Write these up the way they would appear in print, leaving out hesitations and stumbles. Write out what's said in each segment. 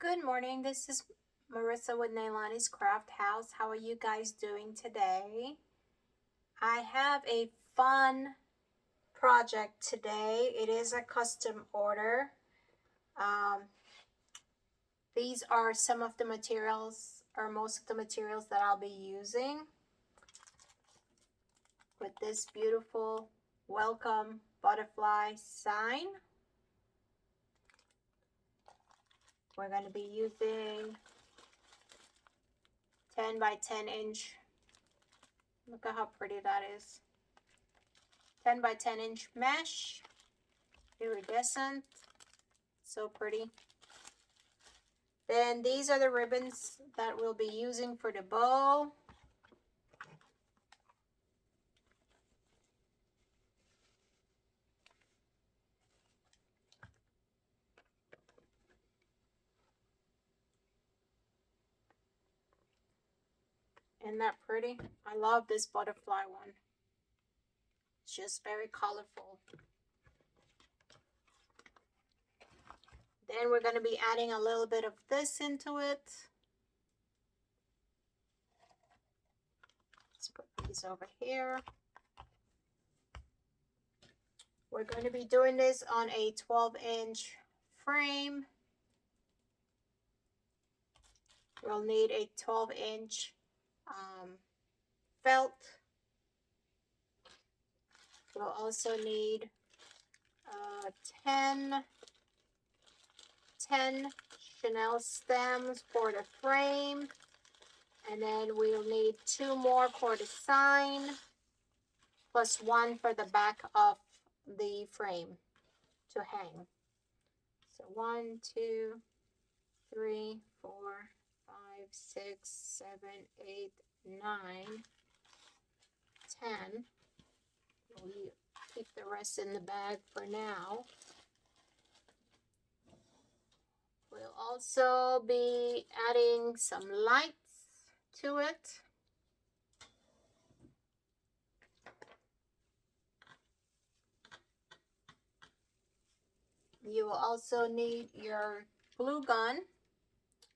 Good morning, this is Marissa with Neilani's Craft House. How are you guys doing today? I have a fun project today. It is a custom order. These are some of the materials, or most of the materials that I'll be using with this beautiful welcome butterfly sign. We're going to be using 10 by 10 inch. Look at how pretty that is. 10 by 10 inch mesh, iridescent, so pretty. Then these are the ribbons that we'll be using for the bow. Isn't that pretty? I love this butterfly one. It's just very colorful. Then we're going to be adding a little bit of this into it. Let's put these over here. We're going to be doing this on a 12-inch frame. We'll need a 12-inch felt. We'll also need 10 Chanel stems for the frame, and then we'll need 2 more for the sign, plus 1 for the back of the frame to hang. So 1, 2, 3, 4, 5, 6, 7, 8, 9, 10. We'll keep the rest in the bag for now. We'll also be adding some lights to it. You will also need your glue gun.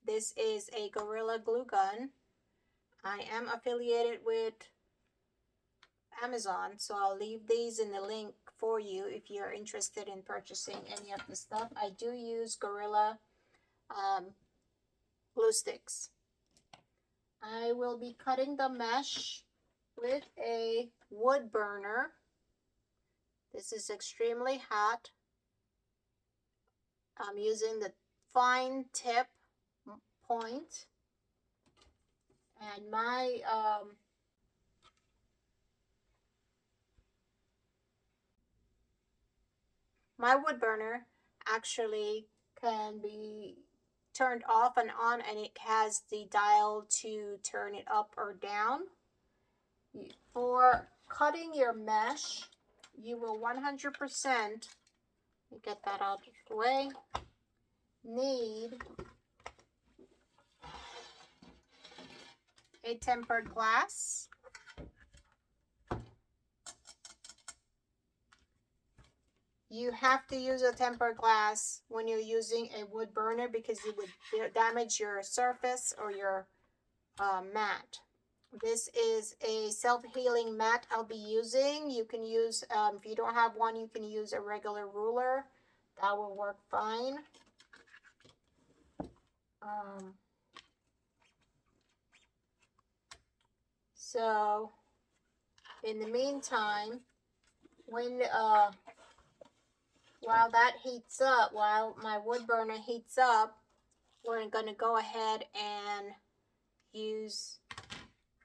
This is a Gorilla glue gun. I am affiliated with Amazon, so I'll leave these in the link for you if you're interested in purchasing any of the stuff. I do use Gorilla glue sticks. I will be cutting the mesh with a wood burner. This is extremely hot. I'm using the fine tip point, and my wood burner actually can be turned off and on, and it has the dial to turn it up or down. For cutting your mesh, you will 100%, get that out of the way, need a tempered glass. You have to use a tempered glass when you're using a wood burner because you would damage your surface or your mat. This is a self-healing mat I'll be using. You can use, if you don't have one, you can use a regular ruler. That will work fine. So, in the meantime, when while that heats up, while my wood burner heats up, we're going to go ahead and use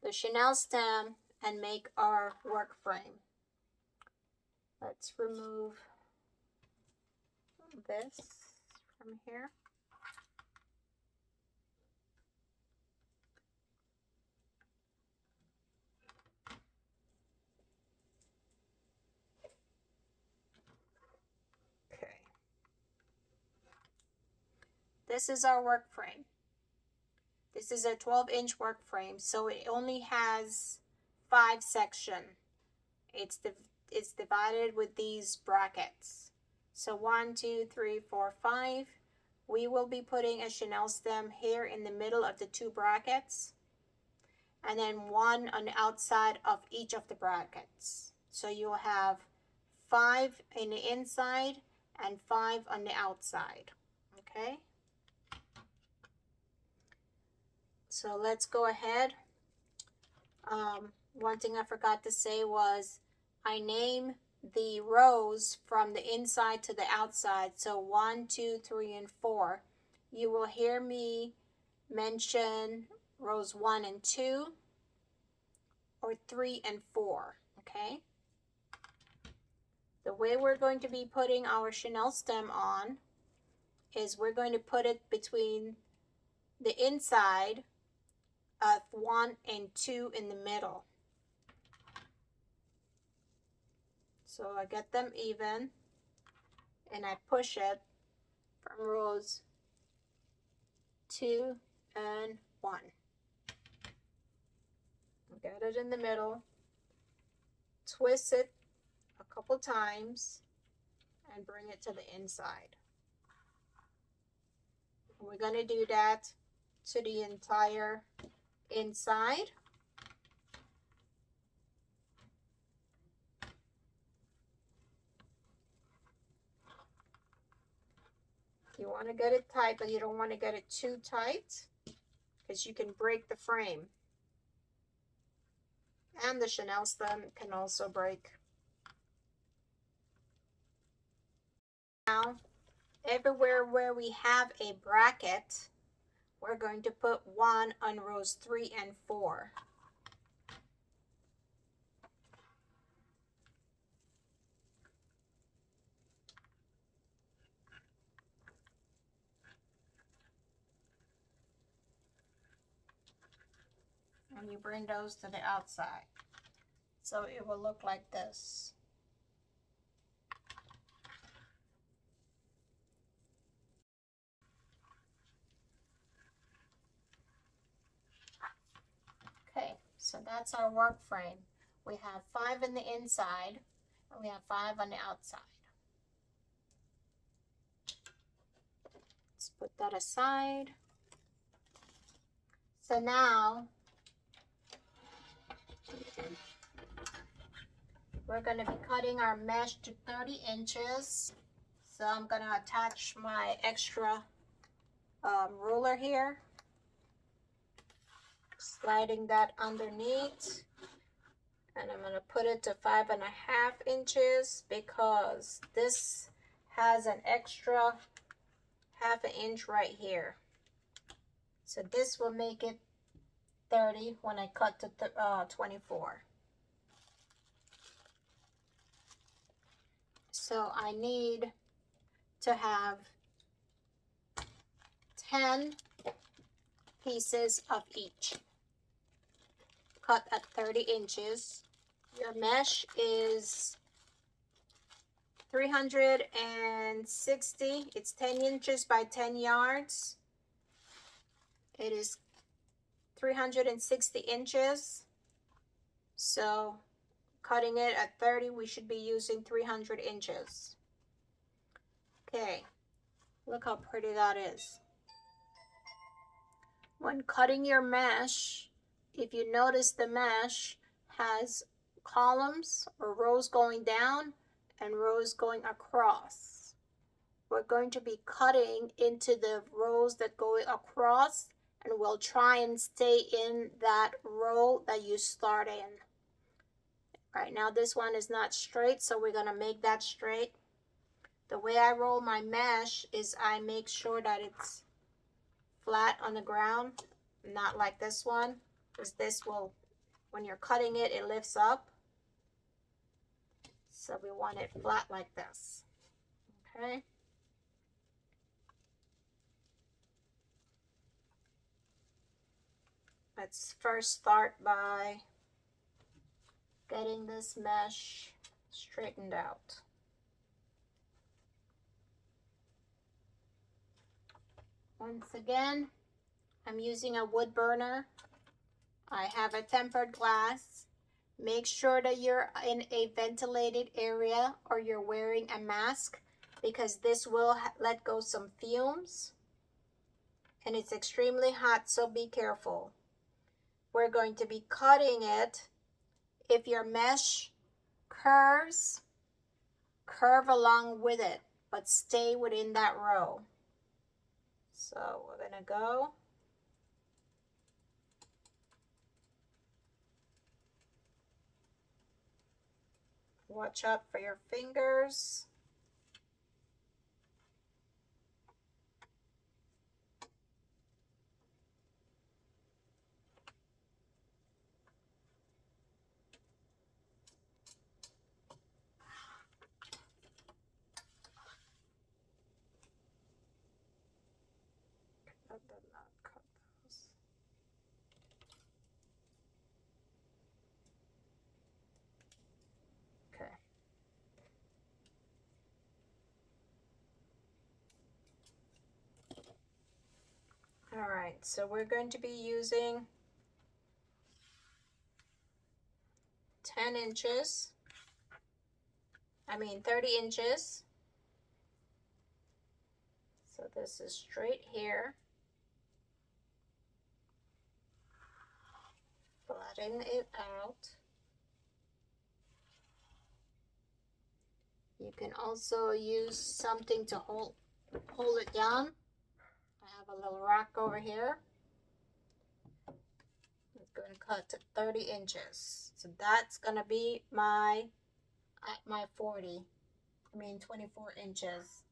the Chanel stem and make our work frame. Let's remove this from here. Okay. This is our work frame. This is a 12-inch work frame, so it only has 5 sections. It's divided with these brackets. So 1, 2, 3, 4, 5. we will be putting a chenille stem here in the middle of the two brackets, and then one on the outside of each of the brackets. So you'll have 5 in the inside and 5 on the outside. Okay, so let's go ahead. One thing I forgot to say was I name the rows from the inside to the outside. So 1, 2, 3, and 4. You will hear me mention rows 1 and 2 or 3 and 4. Okay. The way we're going to be putting our chenille stem on is we're going to put it between the inside of 1 and 2 in the middle. So I get them even and I push it from rows 2 and 1. Get it in the middle, twist it a couple times, and bring it to the inside. We're going to do that to the entire inside. You want to get it tight, but you don't want to get it too tight because you can break the frame. And the chenille stem can also break. Now, everywhere where we have a bracket, we're going to put 1 on rows 3 and 4. And you bring those to the outside. So it will look like this. Okay, so that's our work frame. We have 5 in the inside and we have 5 on the outside. Let's put that aside. So now we're going to be cutting our mesh to 30 inches. So I'm going to attach my extra ruler here, sliding that underneath, and I'm going to put it to 5.5 inches because this has an extra 1/2 inch right here. So this will make it 30 when I cut to 24. So I need to have 10 pieces of each, cut at 30 inches. Your mesh is 360. It's 10 inches by 10 yards. It is 360 inches. So cutting it at 30, we should be using 300 inches. Okay, look how pretty that is. When cutting your mesh, if you notice, the mesh has columns or rows going down and rows going across. We're going to be cutting into the rows that go across, and we'll try and stay in that row that you start in. Right now this one is not straight, so we're going to make that straight. The way I roll my mesh is I make sure that it's flat on the ground, not like this one, because this will, when you're cutting it, it lifts up. So we want it flat like this. Okay. Let's first start by getting this mesh straightened out. Once again, I'm using a wood burner. I have a tempered glass. Make sure that you're in a ventilated area or you're wearing a mask, because this will let go some fumes. and it's extremely hot, so be careful. We're going to be cutting it. If your mesh curves, curve along with it, but stay within that row. So we're gonna go. Watch out for your fingers. I did not cut those. Okay. All right, so we're going to be using 10 inches. 30 inches. So this is straight here. Flatten it out. You can also use something to hold it down. I have a little rack over here. I'm going to cut to 30 inches. So that's going to be my 24 inches.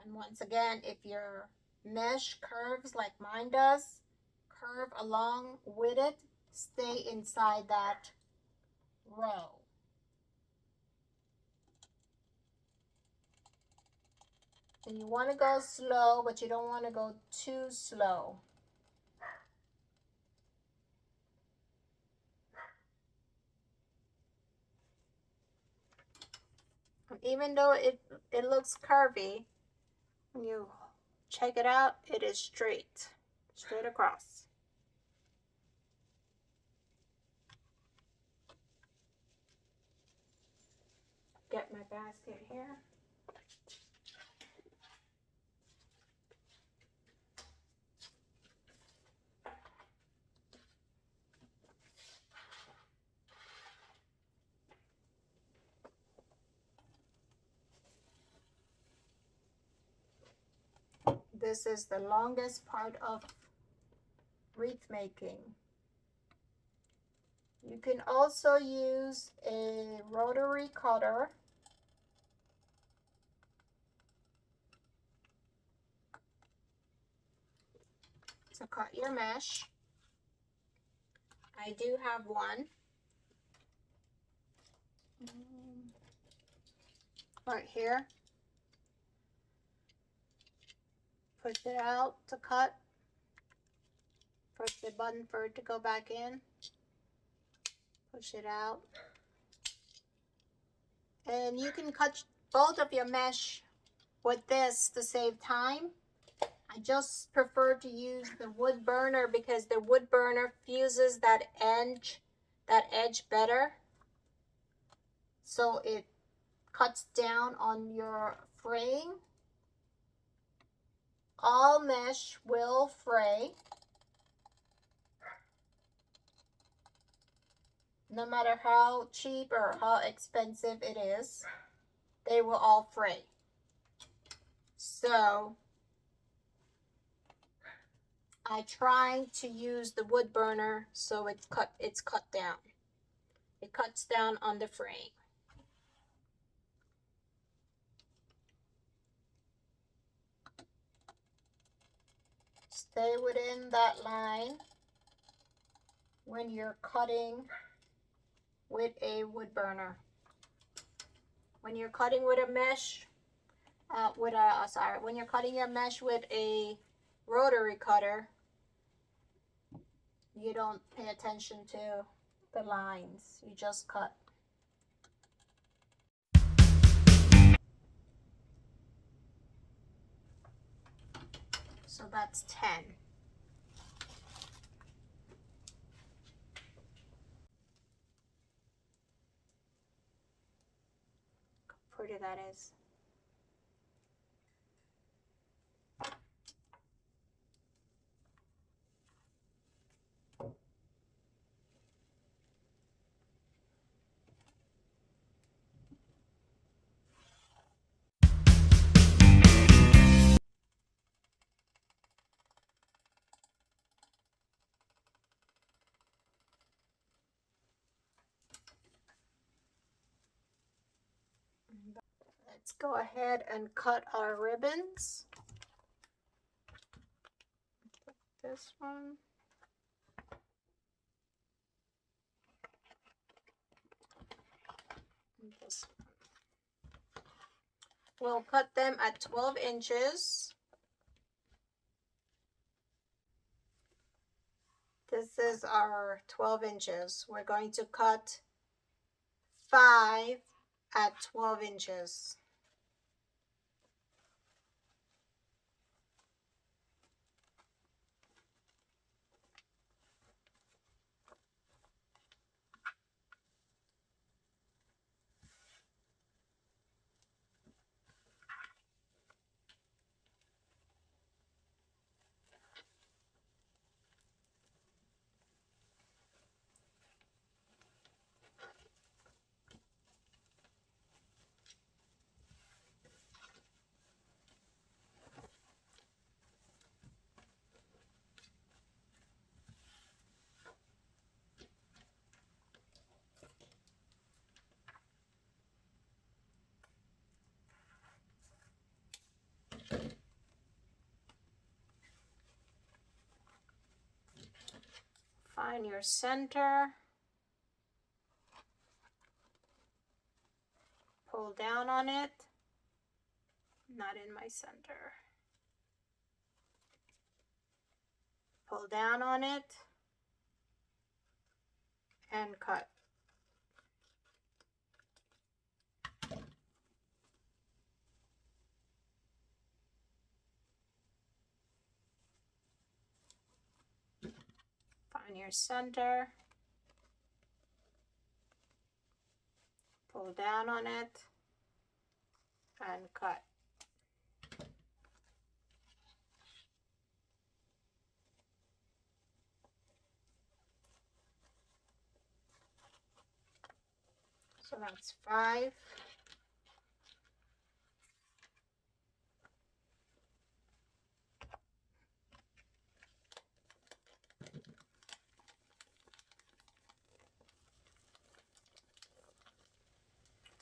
And once again, if your mesh curves like mine does, curve along with it, stay inside that row. And you want to go slow, but you don't want to go too slow. And even though it looks curvy, when you check it out, it is straight across. Get my basket here. This is the longest part of wreath making. You can also use a rotary cutter to cut your mesh. I do have one right here. Push it out to cut. Push the button for it to go back in. Push it out. And you can cut both of your mesh with this to save time. I just prefer to use the wood burner because the wood burner fuses that edge better. So it cuts down on your fraying. All mesh will fray. No matter how cheap or how expensive it is, they will all fray. So I try to use the wood burner so it's cut down. It cuts down on the fraying. Stay within that line when you're cutting with a wood burner. When you're cutting with a mesh, when you're cutting your mesh with a rotary cutter, you don't pay attention to the lines. You just cut. So that's 10. How pretty that is. Let's go ahead and cut our ribbons. This one. And this one. We'll cut them at 12 inches. This is our 12 inches. We're going to cut 5 at 12 inches. Find your center. Pull down on it. Not in my center. Pull down on it and cut. Find your center. Pull down on it and cut. So that's 5.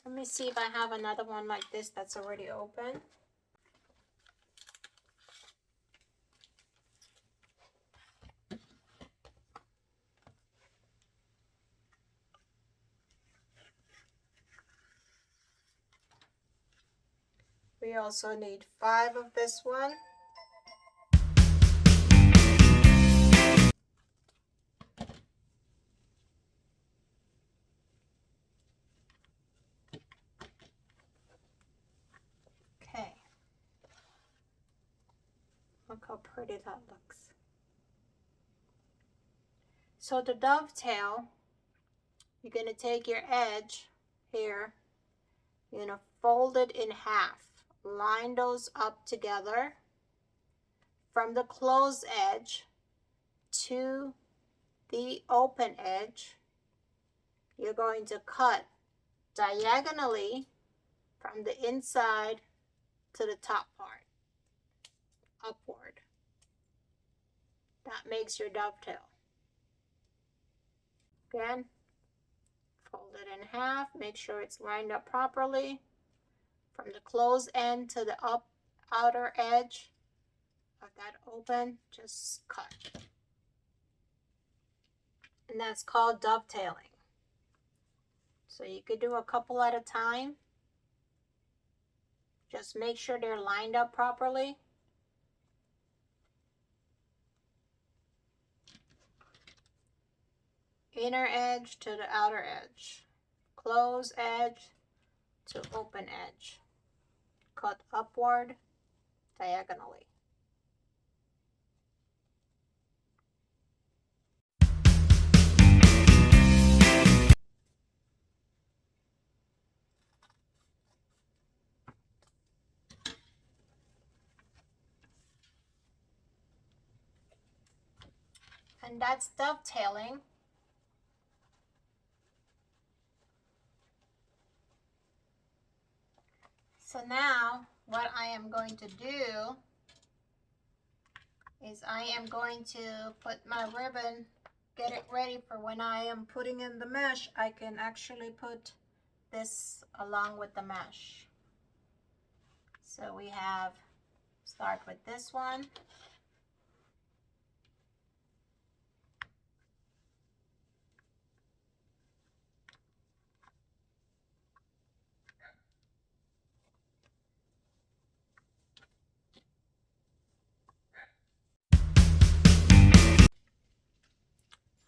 Let me see if I have another one like this that's already open. We also need 5 of this one. Okay. Look how pretty that looks. So to dovetail, you're going to take your edge here, you're going to fold it in half. Line those up together from the closed edge to the open edge. You're going to cut diagonally from the inside to the top part, upward. That makes your dovetail. Again, fold it in half, make sure it's lined up properly. From the closed end to the outer edge of that open, just cut. And that's called dovetailing. So you could do a couple at a time. Just make sure they're lined up properly. Inner edge to the outer edge. Closed edge to open edge. Cut upward diagonally. And that's dovetailing. So now what I am going to do is I am going to put my ribbon, get it ready for when I am putting in the mesh. I can actually put this along with the mesh. So we have, start with this one.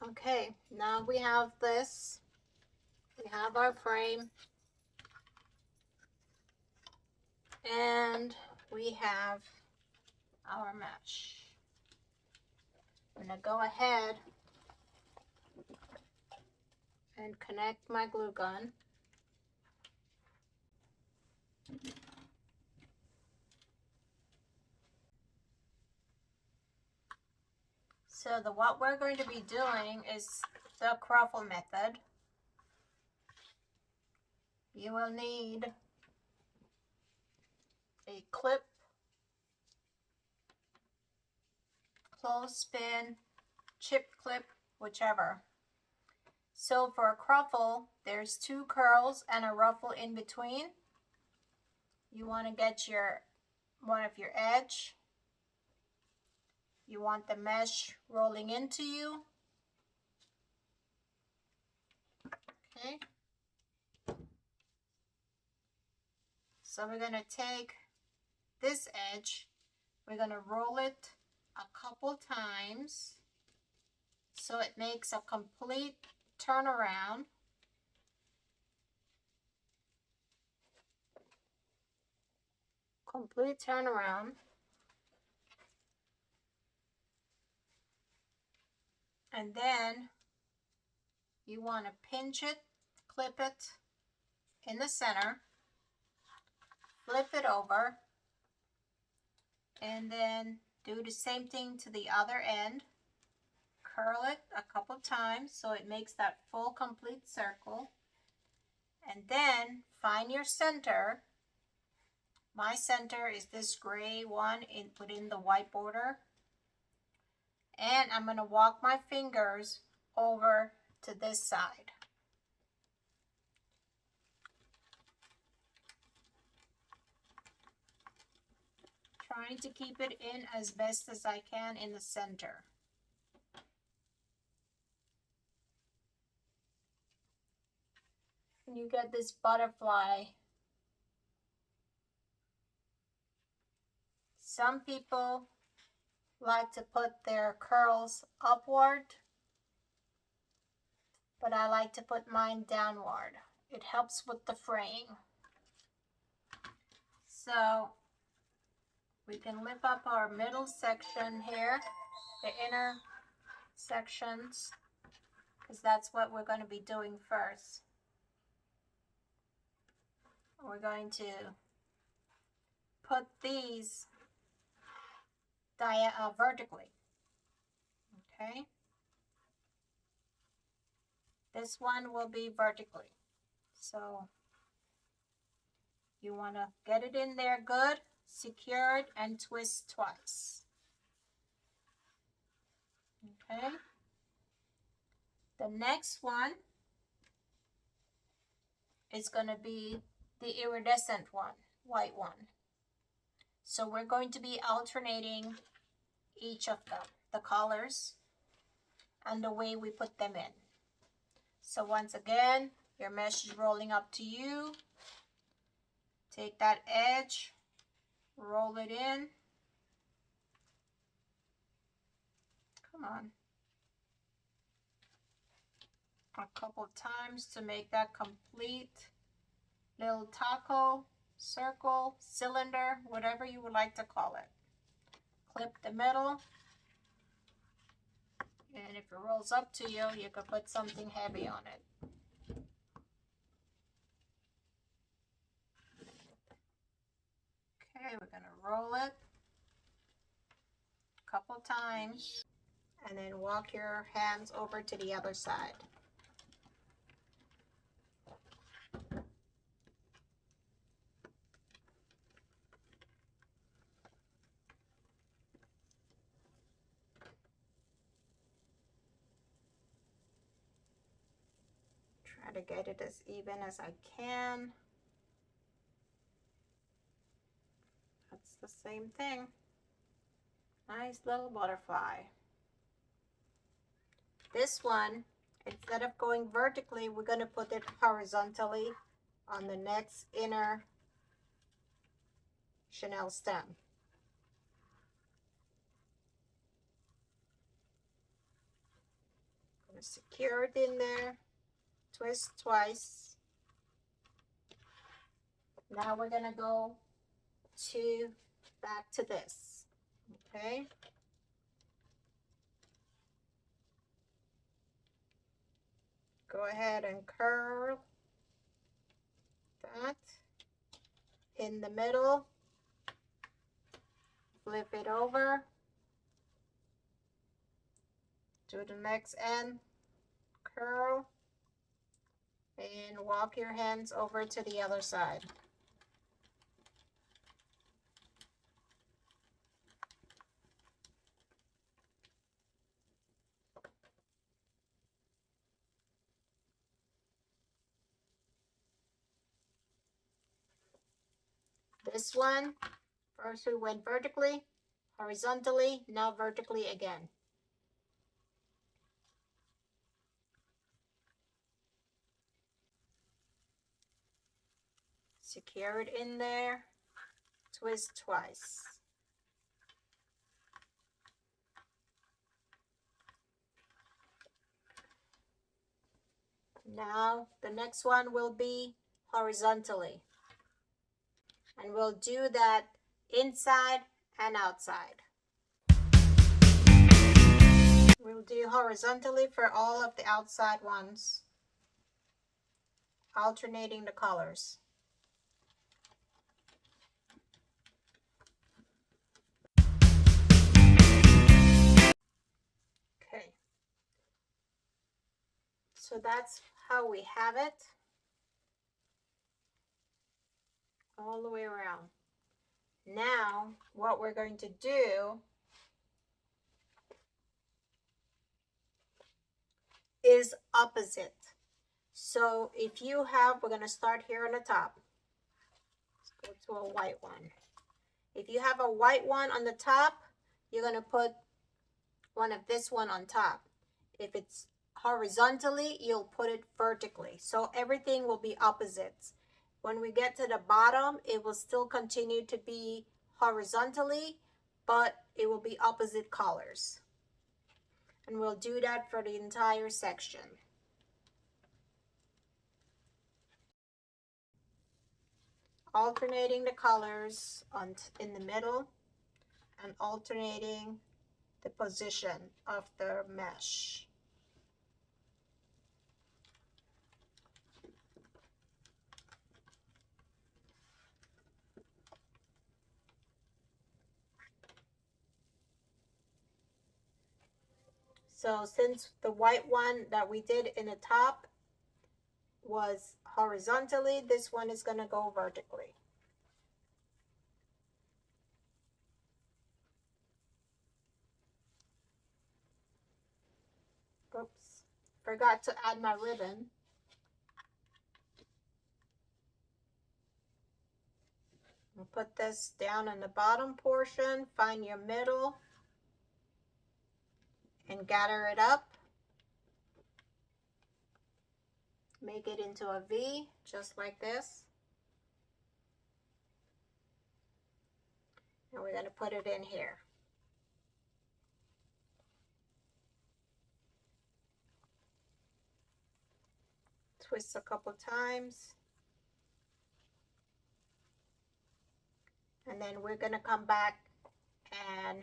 Okay, now we have this. We have our frame. And we have our mesh. I'm going to go ahead and connect my glue gun. So what we're going to be doing is the croffle method. You will need a clip, clothespin, chip clip, whichever. So for a croffle, there's 2 curls and a ruffle in between. You want to get one of your edge. You want the mesh rolling into you. Okay. So we're going to take this edge, we're going to roll it a couple times so it makes a complete turnaround. Complete turnaround. And then you want to pinch it, clip it in the center, flip it over, and then do the same thing to the other end. Curl it a couple times so it makes that full complete circle. And then find your center. My center is this gray one within the white border. And I'm going to walk my fingers over to this side. Trying to keep it in as best as I can in the center. And you get this butterfly. Some people like to put their curls upward, but I like to put mine downward. It helps with the fraying. So we can lift up our middle section here, the inner sections, because that's what we're going to be doing first. We're going to put these vertically. Okay. This one will be vertically. So you want to get it in there good, secured, and twist twice. Okay. The next one is going to be the iridescent one, white one. So we're going to be alternating each of them, the colors, and the way we put them in. So once again, your mesh is rolling up to you. Take that edge, roll it in. Come on. A couple times to make that complete little taco, circle, cylinder, whatever you would like to call it. Clip the middle. And if it rolls up to you, you could put something heavy on it. Okay, we're going to roll it a couple times and then walk your hands over to the other side. Try to get it as even as I can. It's the same thing. Nice little butterfly. This one, instead of going vertically, we're going to put it horizontally on the next inner chenille stem. I'm going to secure it in there, twist twice. Now we're going to go back to this, okay? Go ahead and curl that in the middle, flip it over, do the next end, curl, and walk your hands over to the other side. This one, first we went vertically, horizontally, now vertically again. Secure it in there, twist twice. Now the next one will be horizontally. And we'll do that inside and outside. We'll do horizontally for all of the outside ones, alternating the colors. Okay. So that's how we have it all the way around. Now, what we're going to do is opposite. So if you have, we're going to start here on the top. Let's go to a white one. If you have a white one on the top, you're going to put one of this one on top. If it's horizontally, you'll put it vertically. So everything will be opposites. When we get to the bottom, it will still continue to be horizontally, but it will be opposite colors. And we'll do that for the entire section. Alternating the colors in the middle and alternating the position of the mesh. So since the white one that we did in the top was horizontally, this one is going to go vertically. Oops, forgot to add my ribbon. I'll put this down in the bottom portion, find your middle, and gather it up. Make it into a V, just like this. And we're going to put it in here. Twist a couple times. And then we're going to come back and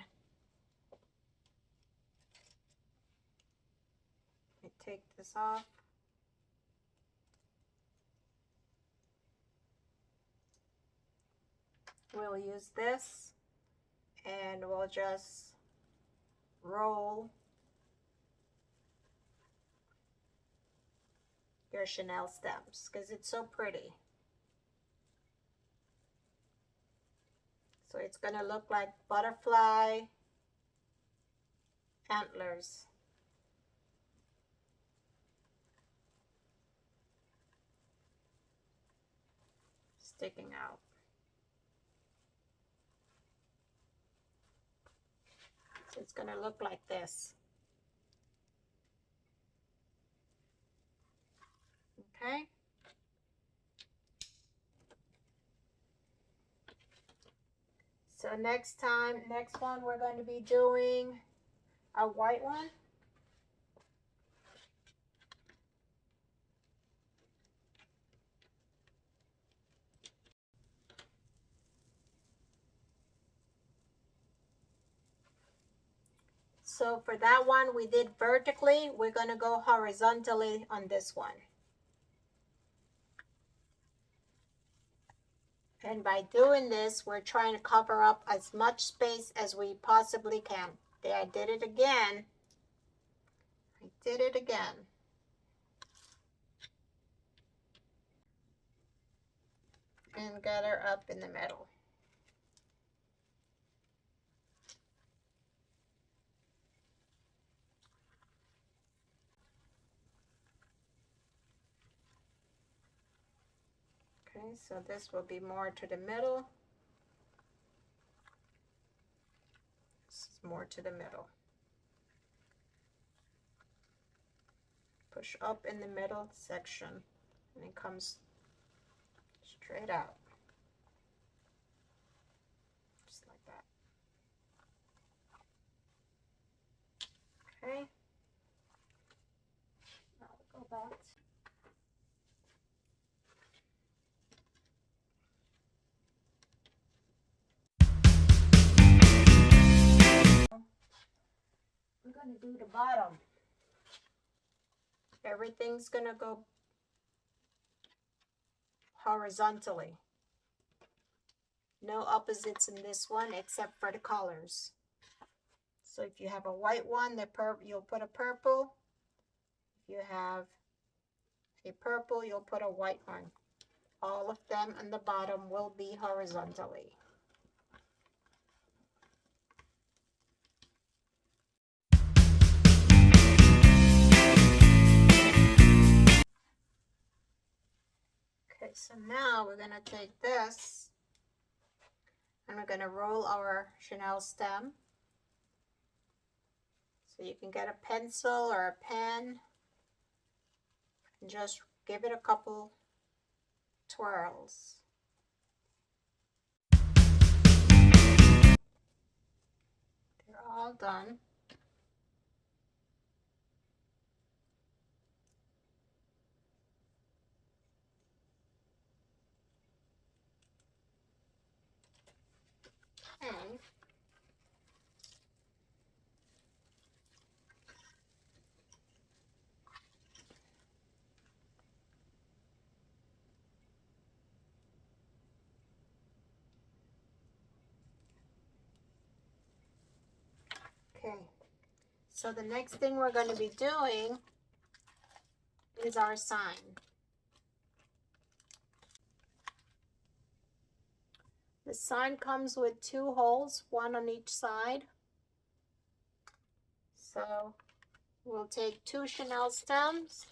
take this off. We'll use this and we'll just roll your chenille stems because it's so pretty. So it's going to look like butterfly antlers. Sticking out. It's gonna look like this. Okay. So next one we're going to be doing a white one. So for that one, we did vertically. We're going to go horizontally on this one. And by doing this, we're trying to cover up as much space as we possibly can. There, I did it again. I did it again. And got her up in the middle. Okay, so this will be more to the middle. This is more to the middle. Push up in the middle section and it comes straight out. Just like that. Okay. Now we'll go back. We're going to do the bottom. Everything's going to go horizontally. No opposites in this one except for the colors. So if you have a white one, you'll put a purple. If you have a purple, you'll put a white one. All of them on the bottom will be horizontally. Okay, so now we're going to take this and we're going to roll our chenille stem. So you can get a pencil or a pen and just give it a couple twirls. They're all done. Okay. Okay, so the next thing we're going to be doing is our sign. The sign comes with 2 holes, one on each side. So we'll take 2 chenille stems.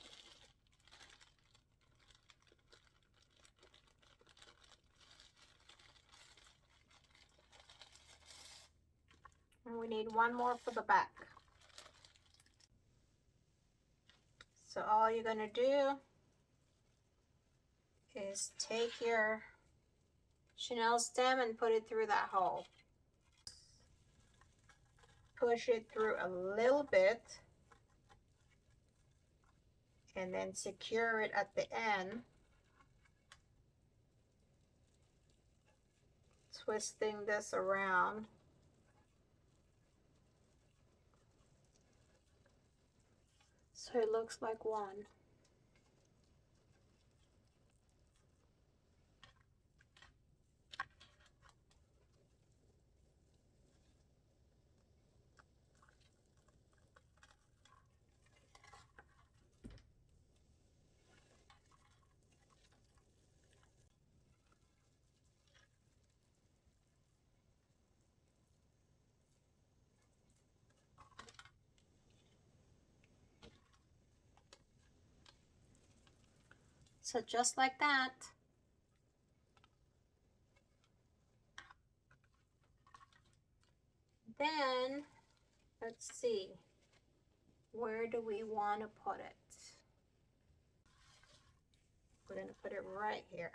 And we need 1 more for the back. So all you're going to do is take your chenille stem and put it through that hole. Push it through a little bit and then secure it at the end, twisting this around. So it looks like one. So just like that. Then Let's see, where do we want to put it? We're going to put it right here.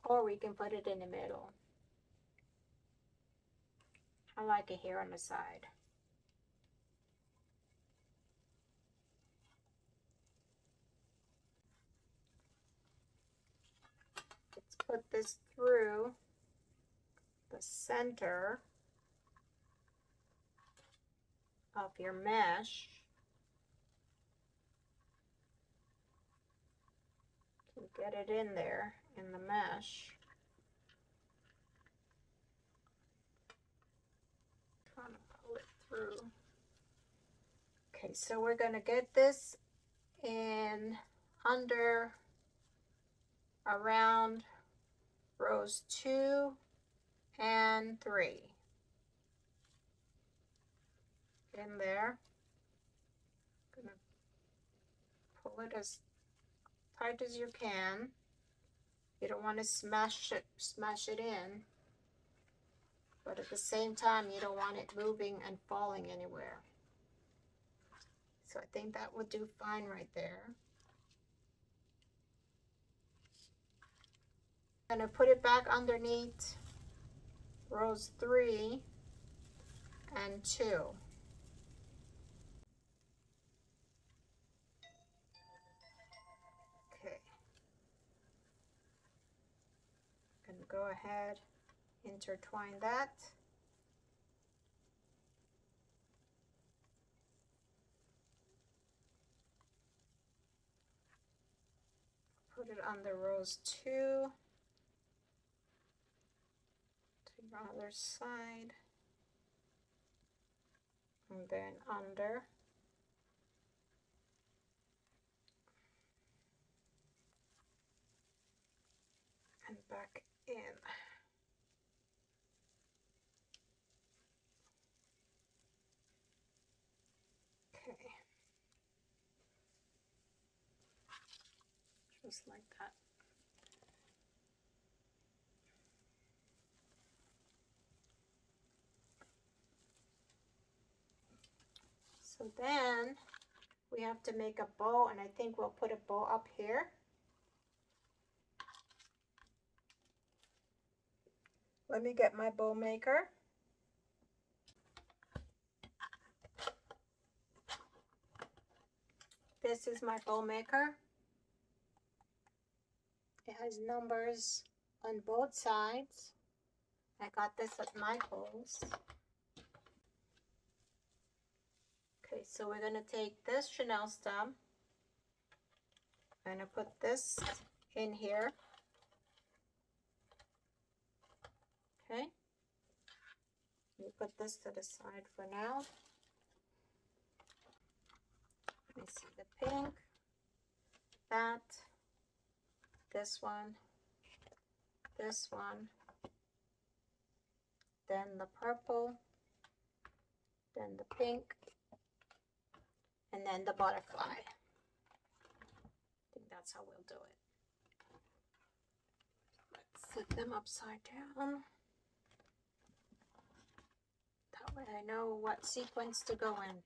Or we can put it in the middle. I like it here on the side. Let's put this through the center of your mesh. Get it in there in the mesh. Trying to pull it through. Okay, so we're going to get this in under around rows 2 and 3. In there. Gonna pull it as tight as you can. You don't want to smash it in, but at the same time you don't want it moving and falling anywhere. So I think that would do fine right there. I'm going to put it back underneath rows 3 and 2. Okay. I'm going to go ahead, intertwine that. Put it on the rows 2 to the other side, and then under. And back in. Okay. Just like that. So then we have to make a bow, and I think we'll put a bow up here. Let me get my bow maker. This is my bow maker. It has numbers on both sides. I got this at Michael's. Okay, so we're going to take this Chanel stem. I'm going to put this in here. Okay. We put this to the side for now. Let me see the pink, that, this one, then the purple, then the pink, and then the butterfly. I think that's how we'll do it. Let's set them upside down. That way I know what sequence to go in.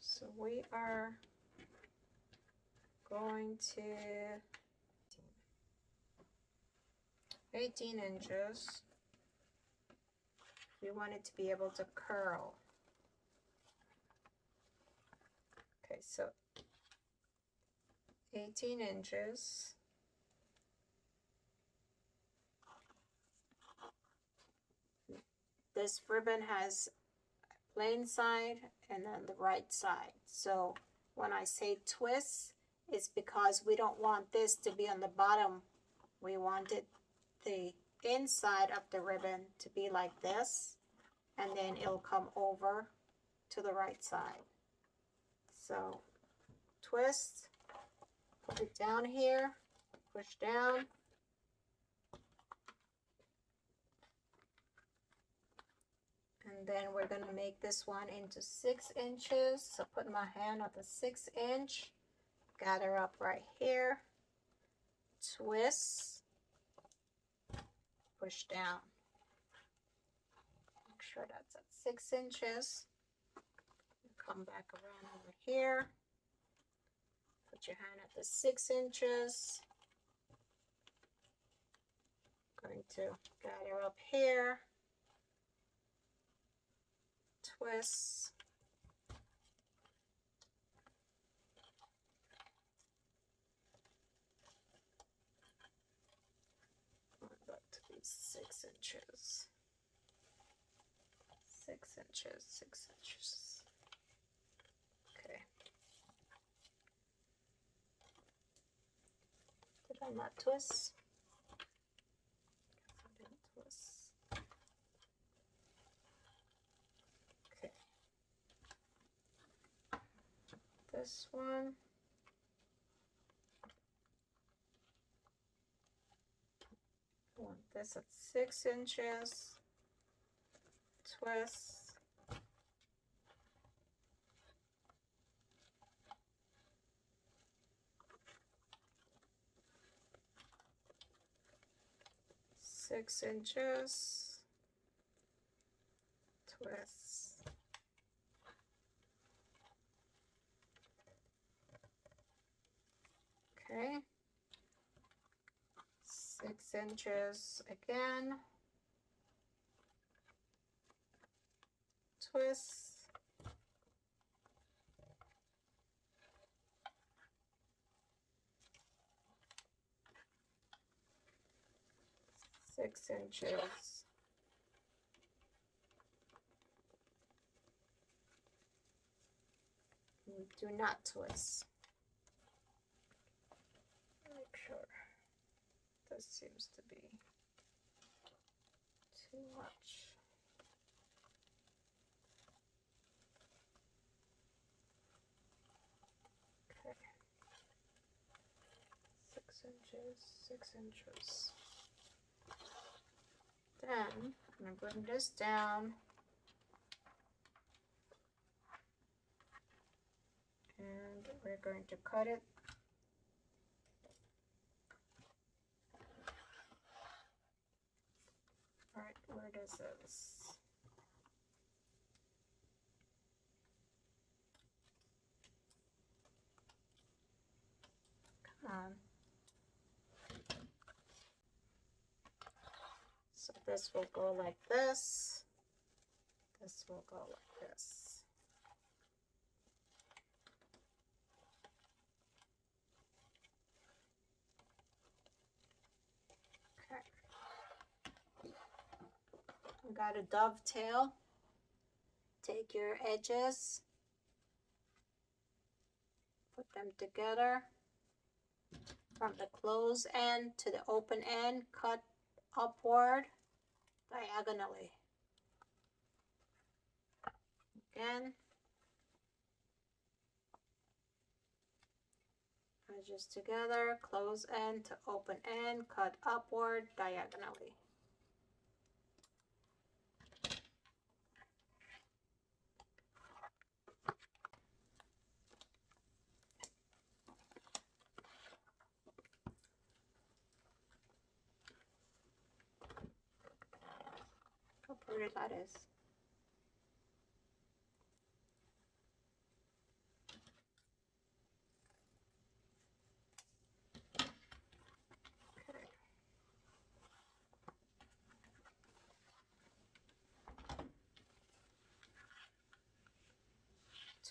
So we are going to 18 inches. We want it to be able to curl. Okay, so 18 inches. This ribbon has plain side and then the right side. So when I say twist, it's because we don't want this to be on the bottom. We wanted the inside of the ribbon to be like this, and then it'll come over to the right side. So twist, put it down here, push down. And then we're gonna make this one into 6 inches. So put my hand on the 6-inch, gather up right here, twist, push down. Make sure that's at 6 inches. Come back around over here. Put your hand at the 6 inches. Going to gather up here, twist, I want that to be 6 inches, 6 inches, 6 inches. Okay. Did I not twist? I didn't twist. Okay. This one. I want this at 6 inches. Twist. Six inches. Twist. Okay. 6 inches again. Twist. 6 inches. Do not twist. Make sure. This seems to be too much. Okay. 6 inches, 6 inches. Then I'm going to bring this down and we're going to cut it. All right, where does this? Come on. So this will go like this. This will go like this. Okay. We got a dovetail. Take your edges, put them together from the closed end to the open end, cut upward diagonally. Again, edges together, close end to open end, cut upward diagonally. How pretty that is. Okay.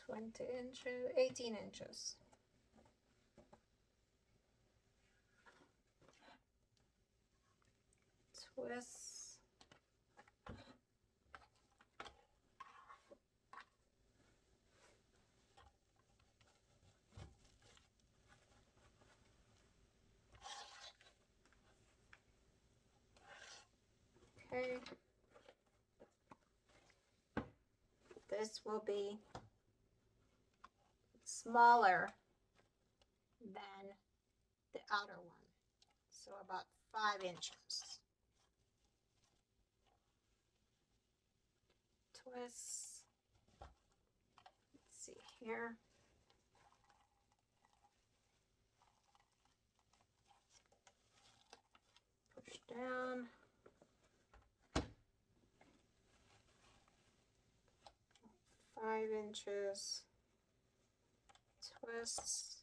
20 inches, 18 inches. Twist. Okay. This will be smaller than the outer one. So about 5 inches. Twist. Let's see here. Push down. 5 inches. Twist.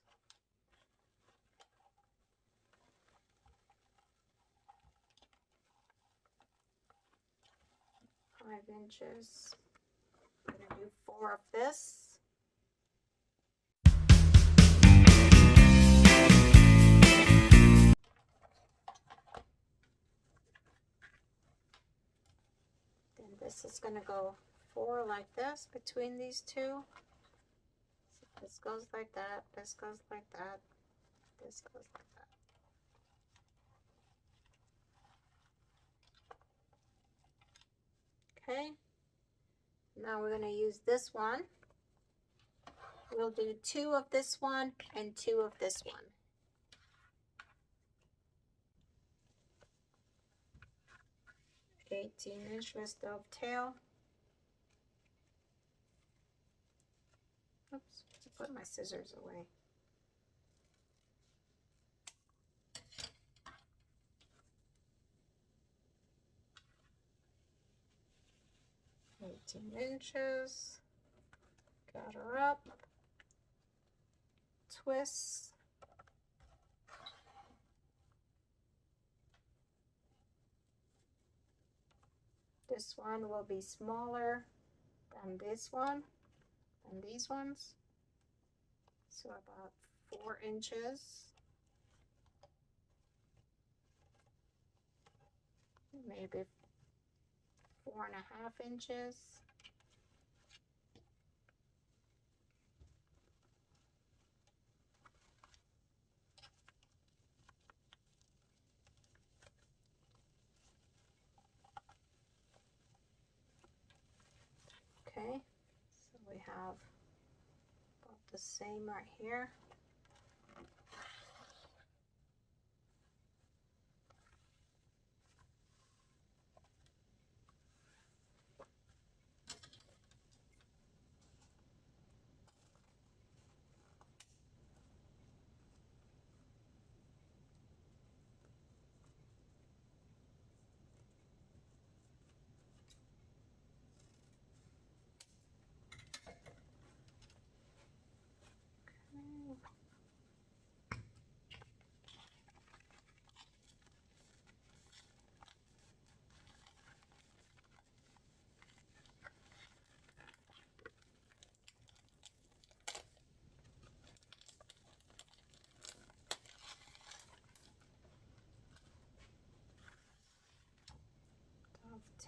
5 inches. I'm going to do 4 of this. Then this is going to go 4 like this between these two. So this goes like that, this goes like that, this goes like that. Okay. Now we're going to use this one. We'll do 2 of this one and 2 of this one. $18 dovetail. Oops, I put my scissors away. $18. Got her up. Twist. This one will be smaller than this one, than these ones. So about 4 inches. Maybe 4.5 inches. Okay, so we have about the same right here.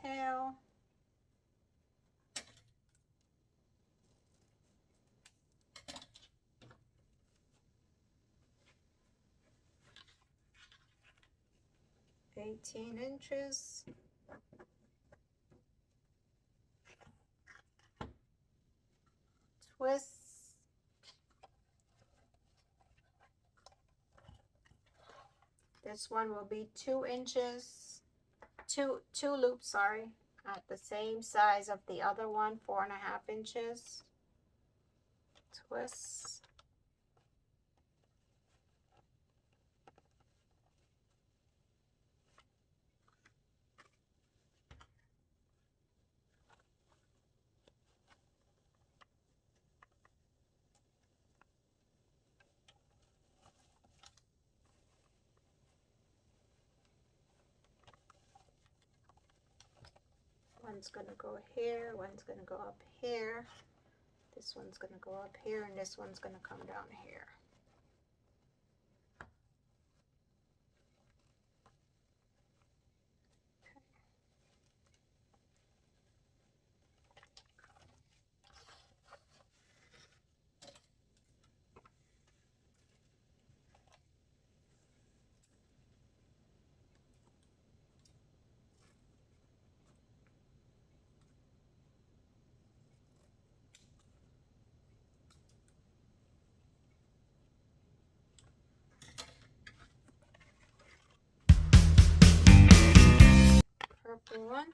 Dovetail. $18. Twist. This one will be 2 inches, two loops, sorry, at the same size of the other one, 4.5 inches. Twist. One's gonna go here, one's gonna go up here, this one's gonna go up here, and this one's gonna come down here. one.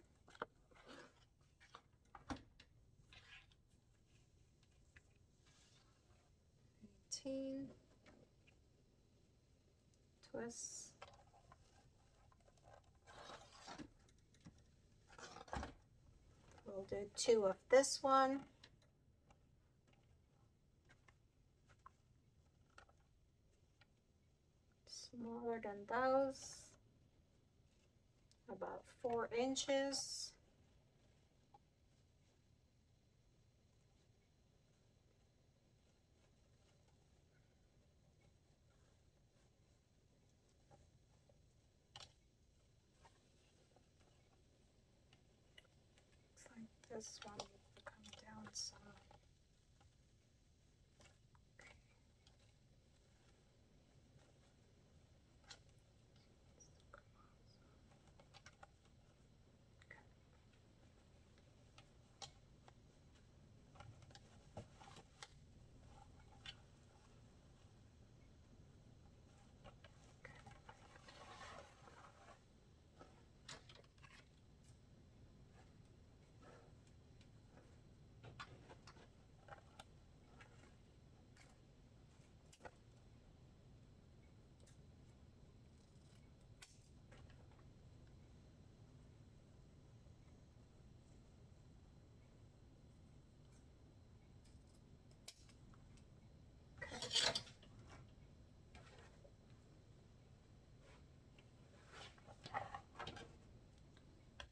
18. Twist. We'll do 2 of this one. Smaller than those. About 4 inches. Looks like this one needs to come down some.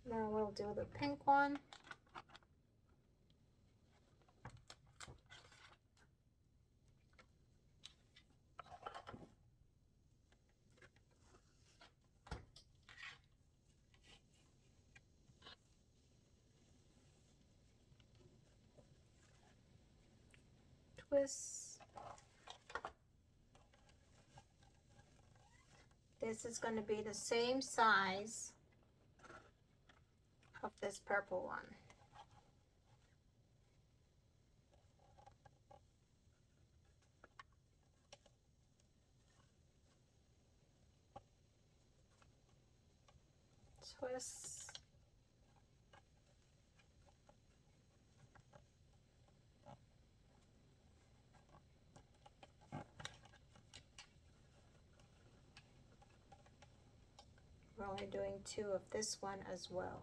Now we'll do the pink one. Twist. This is going to be the same size of this purple one. Twist. We're only doing 2 of this one as well.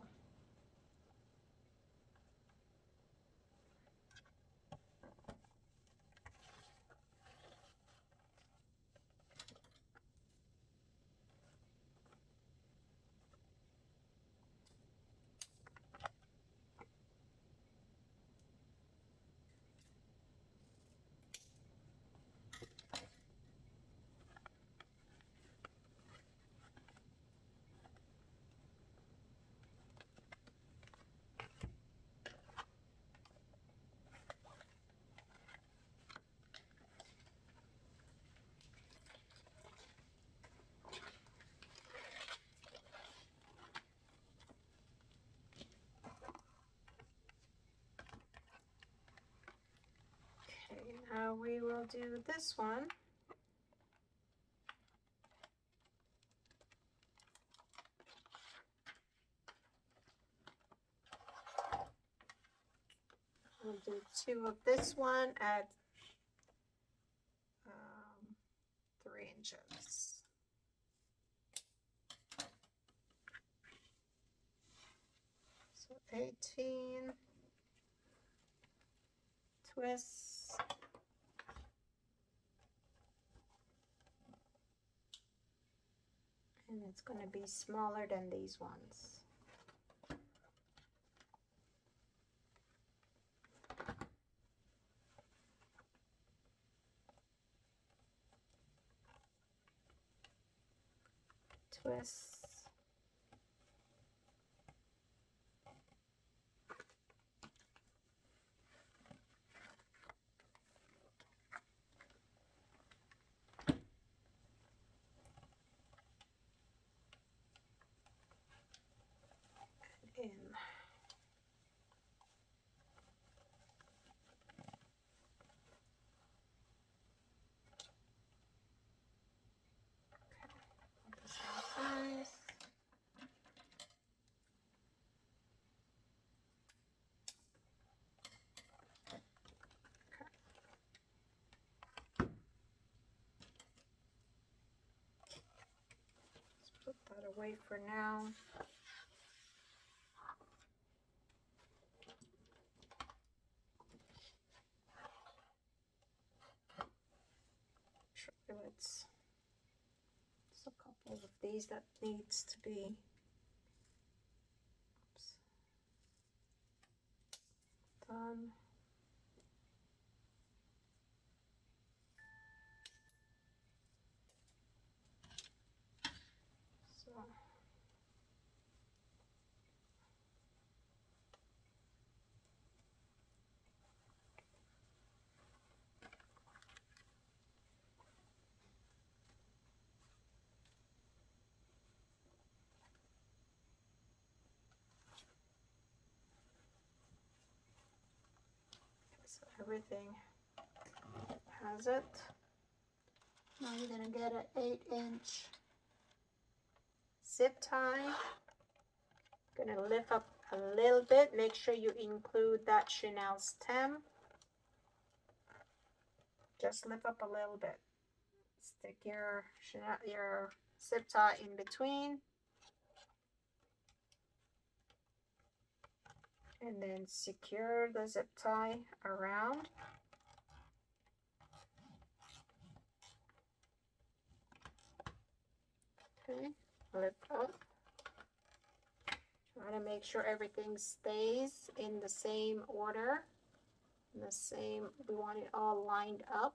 Okay, now we will do this one. We'll do 2 of this one at 3 inches. So 18. Twist. And it's going to be smaller than these ones. Twist. In. Okay, the same size. away for now. It's a couple of these that needs to be done. So everything has it. Now you're gonna get an 8-inch zip tie. Gonna lift up a little bit. Make sure you include that Chanel stem. Just lift up a little bit. Stick your zip tie in between. And then secure the zip tie around. Okay, lift up. Try to make sure everything stays in the same order. We want it all lined up.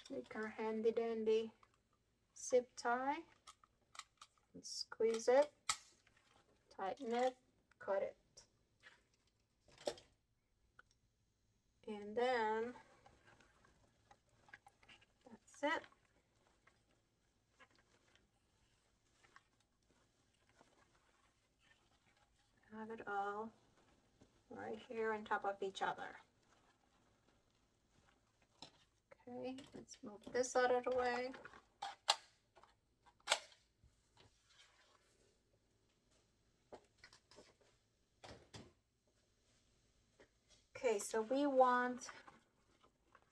Take our handy dandy zip tie and squeeze it, tighten it, cut it. And then that's it. Have it all right here on top of each other. Okay, let's move this out of the way. Okay, so we want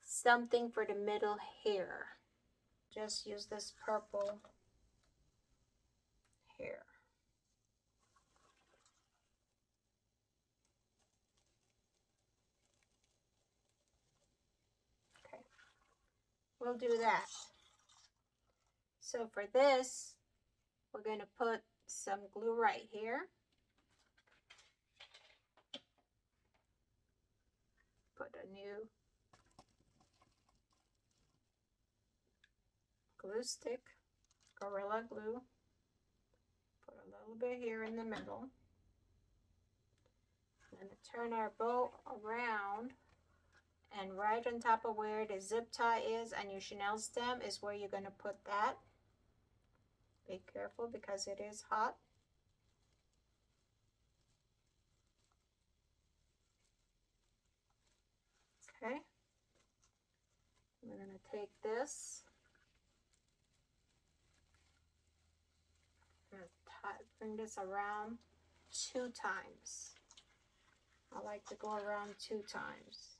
something for the middle here. Just use this purple here. Okay, we'll do that. So for this, we're going to put some glue right here. Put a new glue stick, Gorilla Glue. Put a little bit here in the middle. And turn our bow around, and right on top of where the zip tie is and your Chanel stem is where you're going to put that. Be careful because it is hot. Okay. We're going to take this and bring this around 2 times. I like to go around 2 times.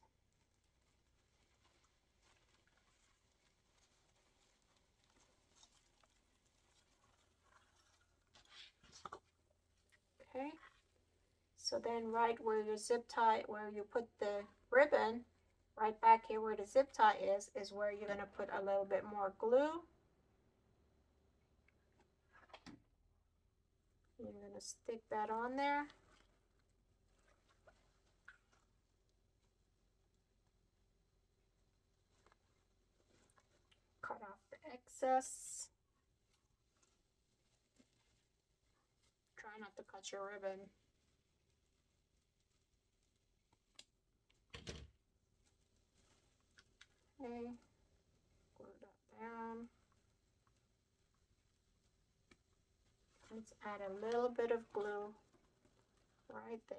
Okay, so then right where your zip tie, where you put the ribbon, right back here where the zip tie is where you're going to put a little bit more glue. You're going to stick that on there. Cut off the excess. Try not to cut your ribbon. Okay, glue that down. Let's add a little bit of glue right there.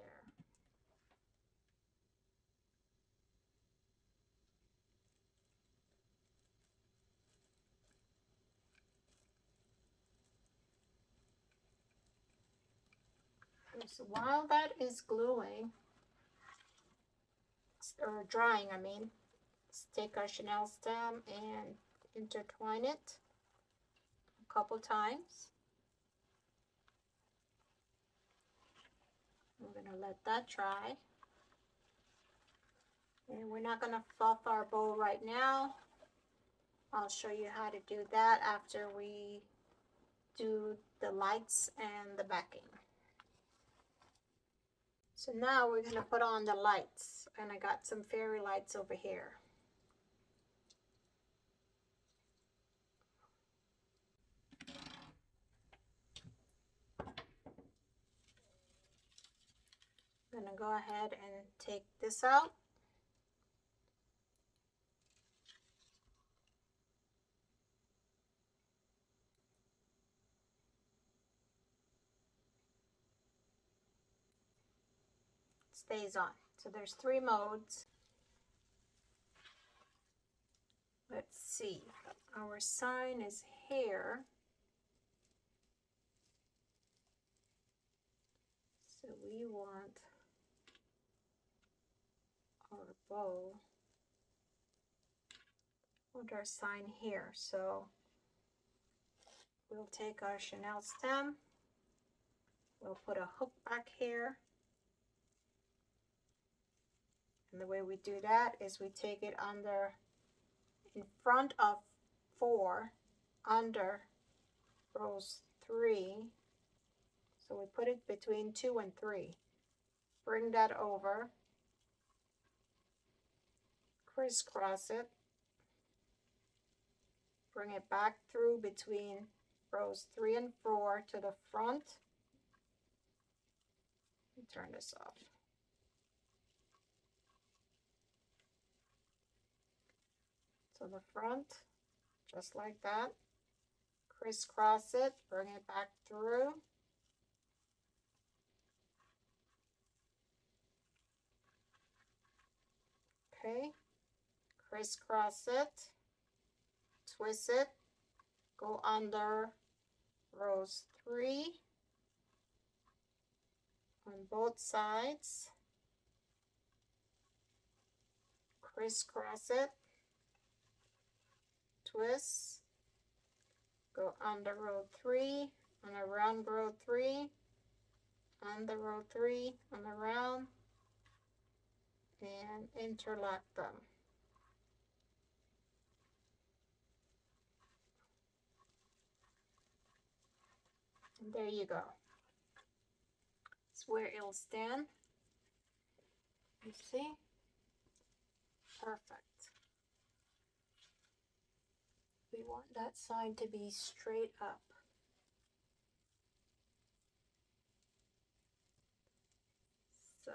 So while that is gluing, or drying, I mean, let's take our chenille stem and intertwine it a couple times. We're going to let that dry. And we're not going to fluff our bow right now. I'll show you how to do that after we do the lights and the backing. So now we're going to put on the lights, and I got some fairy lights over here. I'm going to go ahead and take this out. Stays on. So there's 3 modes. Let's see. Our sign is here. So we want our bow, want our sign here. So we'll take our chenille stem. We'll put a hook back here. And the way we do that is we take it under, in front of 4, under rows 3. So we put it between 2 and 3. Bring that over, crisscross it, bring it back through between rows 3 and 4 to the front. Turn this off. To the front, just like that. Crisscross it, bring it back through. Okay, crisscross it, twist it, go under rows 3 on both sides, crisscross it, twist, go under row 3, and around row 3, under row 3, and around, and interlock them. And there you go. It's where it'll stand. You see? Perfect. We want that side to be straight up. So,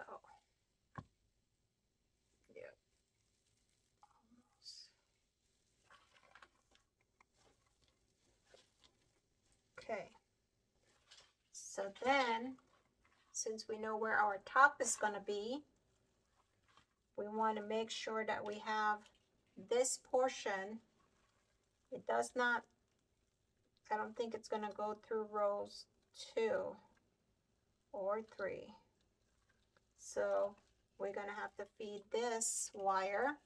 yeah, almost. Okay. So then, since we know where our top is going to be, we want to make sure that we have this portion. It does not, I don't think it's going to go through rows 2 or 3. So we're going to have to feed this wire.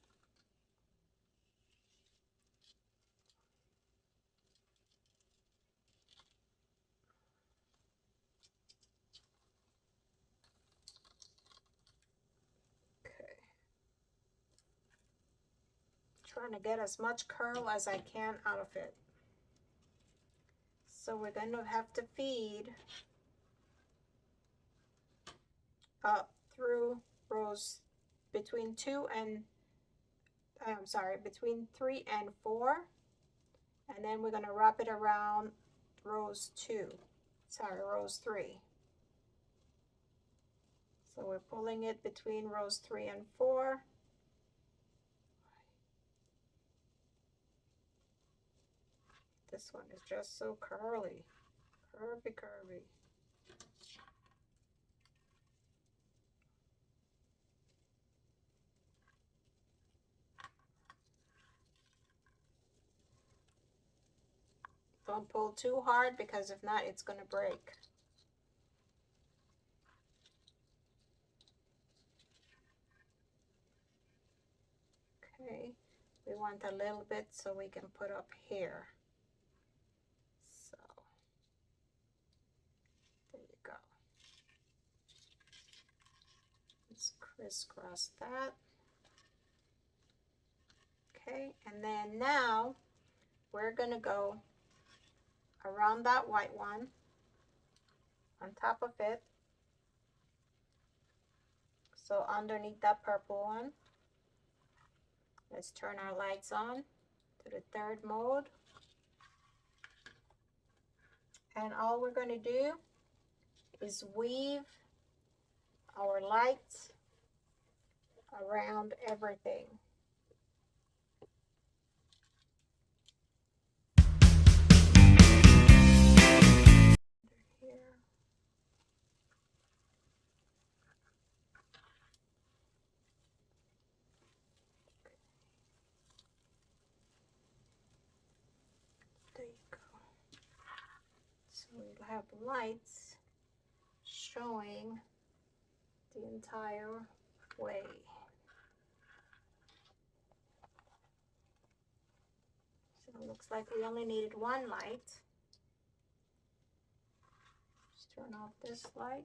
Okay. Trying to get as much curl as I can out of it. So we're going to have to feed up through rows between 2 and, I'm sorry, between 3 and 4. And then we're going to wrap it around rows 3. So we're pulling it between rows 3 and 4. This one is just so curly. Curvy. Don't pull too hard, because if not, it's going to break. Okay, we want a little bit so we can put up here. So there you go. Let's crisscross that. Okay, and then now we're gonna go around that white one on top of it. So underneath that purple one, let's turn our lights on to the third mode. And all we're going to do is weave our lights around everything. Here. There you go. So we'll have lights showing the entire way. So it looks like we only needed one light. Just turn off this light.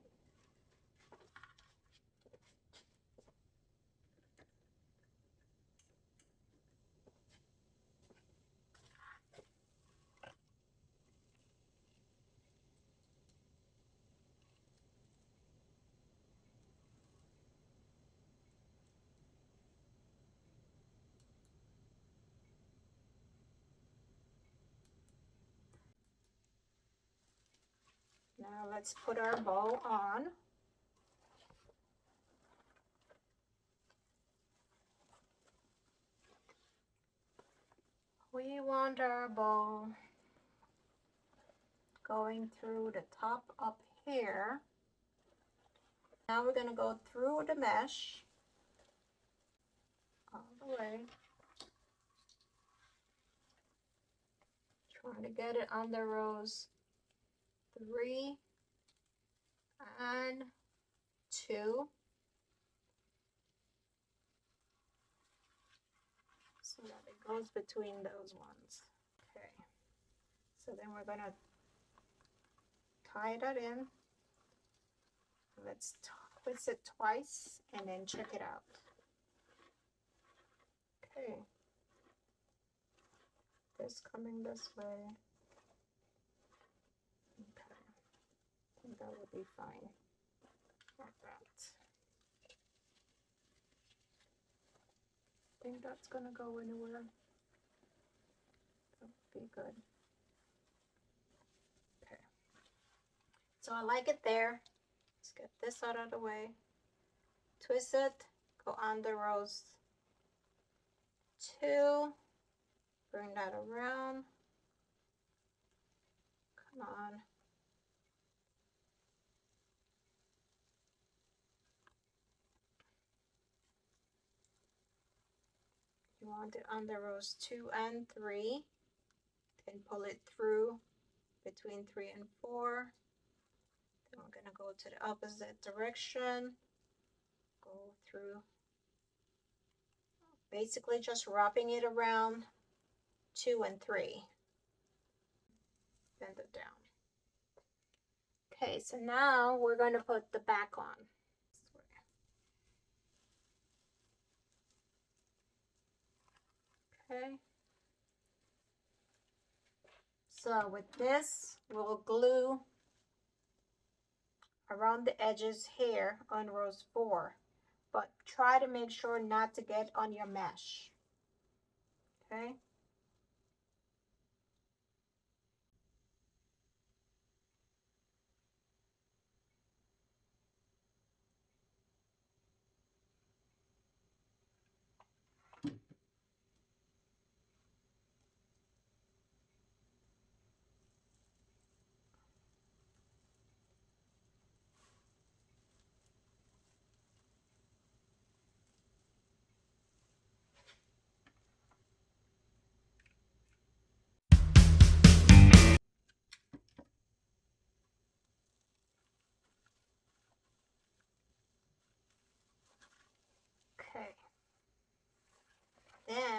Now let's put our bow on. We want our bow going through the top up here. Now we're going to go through the mesh all the way. Trying to get it under rows 3 and 2. So that it goes between those ones. Okay. So then we're going to tie that in. Let's twist it twice and then check it out. Okay. This coming this way. Okay. I think that would be fine. Like that. I think that's gonna go anywhere. That would be good. Okay. So I like it there. Let's get this out of the way. Twist it. Go under rows 2. Bring that around. Come on. You want it under rows 2 and 3. Then pull it through between 3 and 4. Then we're going to go to the opposite direction. Go through. Basically just wrapping it around 2 and 3. Bend it down. Okay, so now we're going to put the back on. Okay. So with this, we'll glue around the edges here on rows 4, but try to make sure not to get on your mesh. Okay.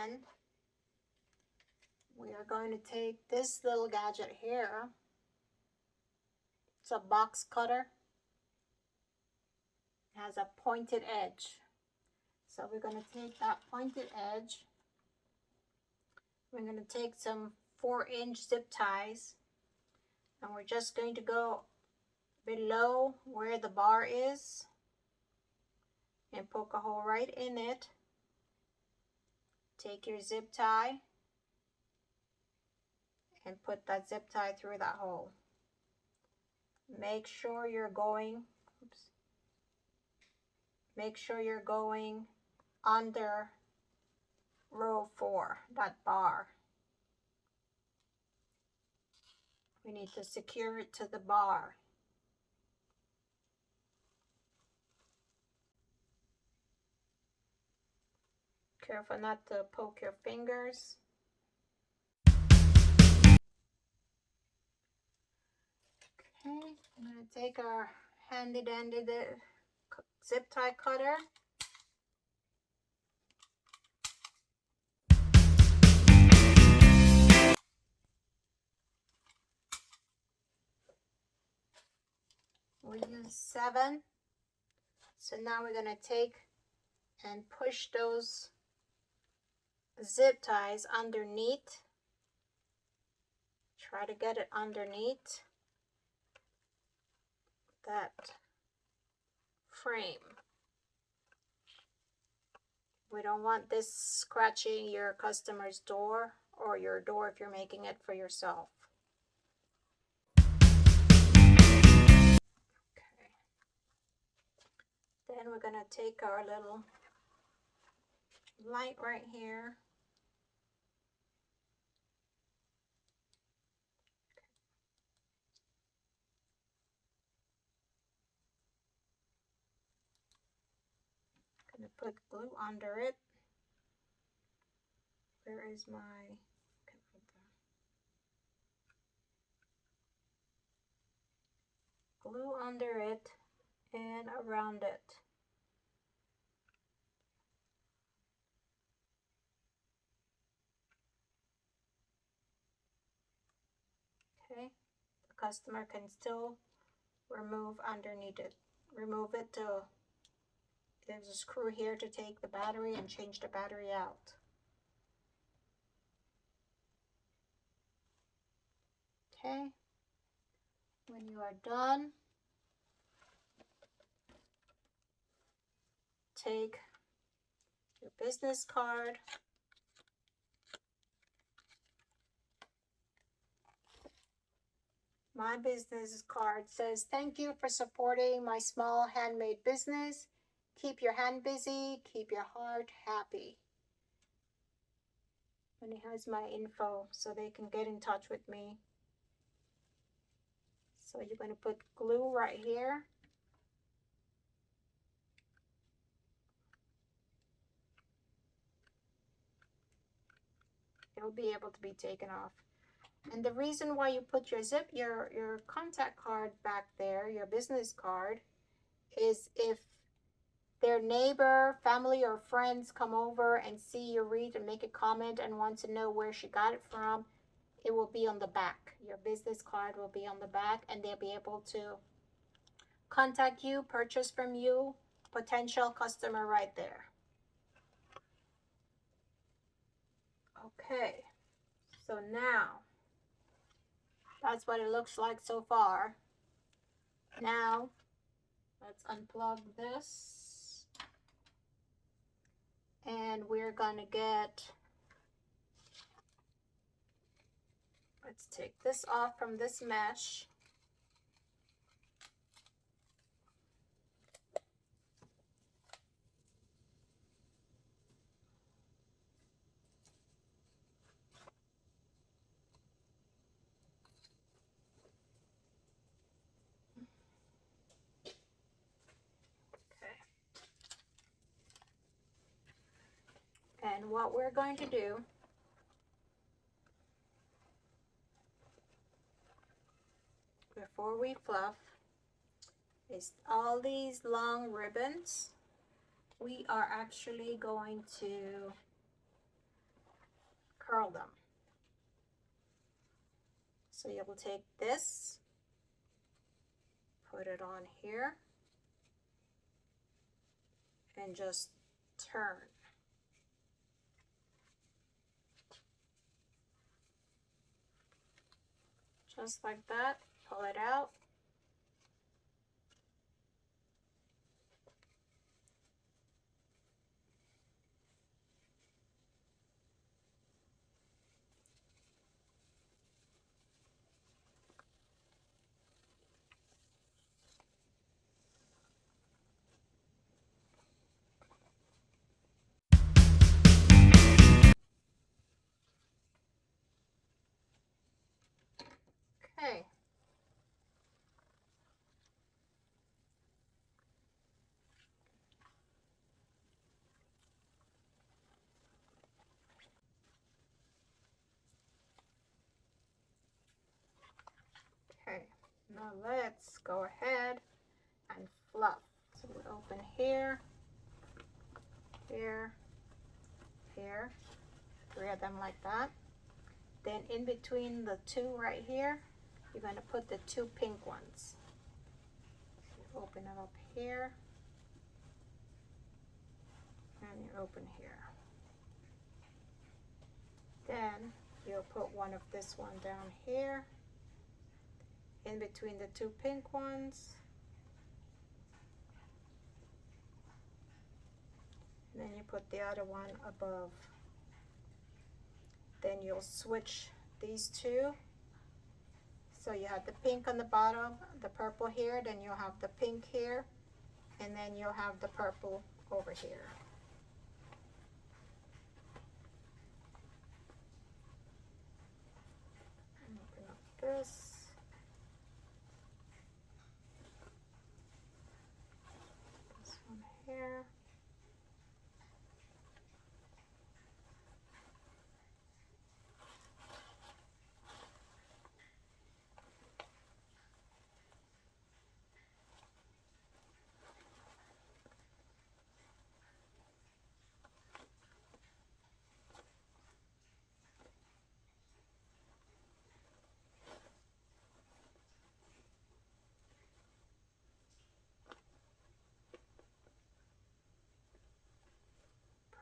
then we are going to take this little gadget here. It's a box cutter. It has a pointed edge. So we're going to take that pointed edge. We're going to take some 4-inch zip ties, and we're just going to go below where the bar is and poke a hole right in it. Take your zip tie and put that zip tie through that hole. Make sure you're going, make sure you're going under row 4, that bar. We need to secure it to the bar. Careful not to poke your fingers. Okay, I'm going to take our handy dandy zip tie cutter. We use 7. So now we're going to take and push those zip ties underneath. Try to get it underneath that frame. We don't want this scratching your customer's door or your door if you're making it for yourself. Okay. Then we're going to take our little light right here. Going to put glue under it. Where is my... glue under it and around it. Okay, the customer can still remove underneath it. Remove it to, there's a screw here to take the battery and change the battery out. Okay, when you are done, take your business card, my business card says, "Thank you for supporting my small handmade business. Keep your hand busy, keep your heart happy." And it has my info so they can get in touch with me. So you're going to put glue right here. It'll be able to be taken off. And the reason why you put your contact card back there, your business card, is if their neighbor, family, or friends come over and see your wreath and make a comment and want to know where she got it from, it will be on the back. Your business card will be on the back, and they'll be able to contact you, purchase from you, potential customer right there. Okay, so now that's what it looks like so far. Now let's unplug this, and we're gonna get, let's take this off from this mesh. And what we're going to do, before we fluff, is all these long ribbons, we are actually going to So you'll take this, put it on here, and just turn. Just like that, pull it out. Okay. Okay, now let's go ahead and fluff. So we open here, here, here, 3 of them like that. Then in between the 2 right here, you're going to put the 2 pink ones. You open it up here, and you open here. Then you'll put one of this one down here, in between the 2 pink ones. And then you put the other one above. Then you'll switch these 2. So you have the pink on the bottom, the purple here, then you'll have the pink here, and then you'll have the purple over here. Open up this. This one here.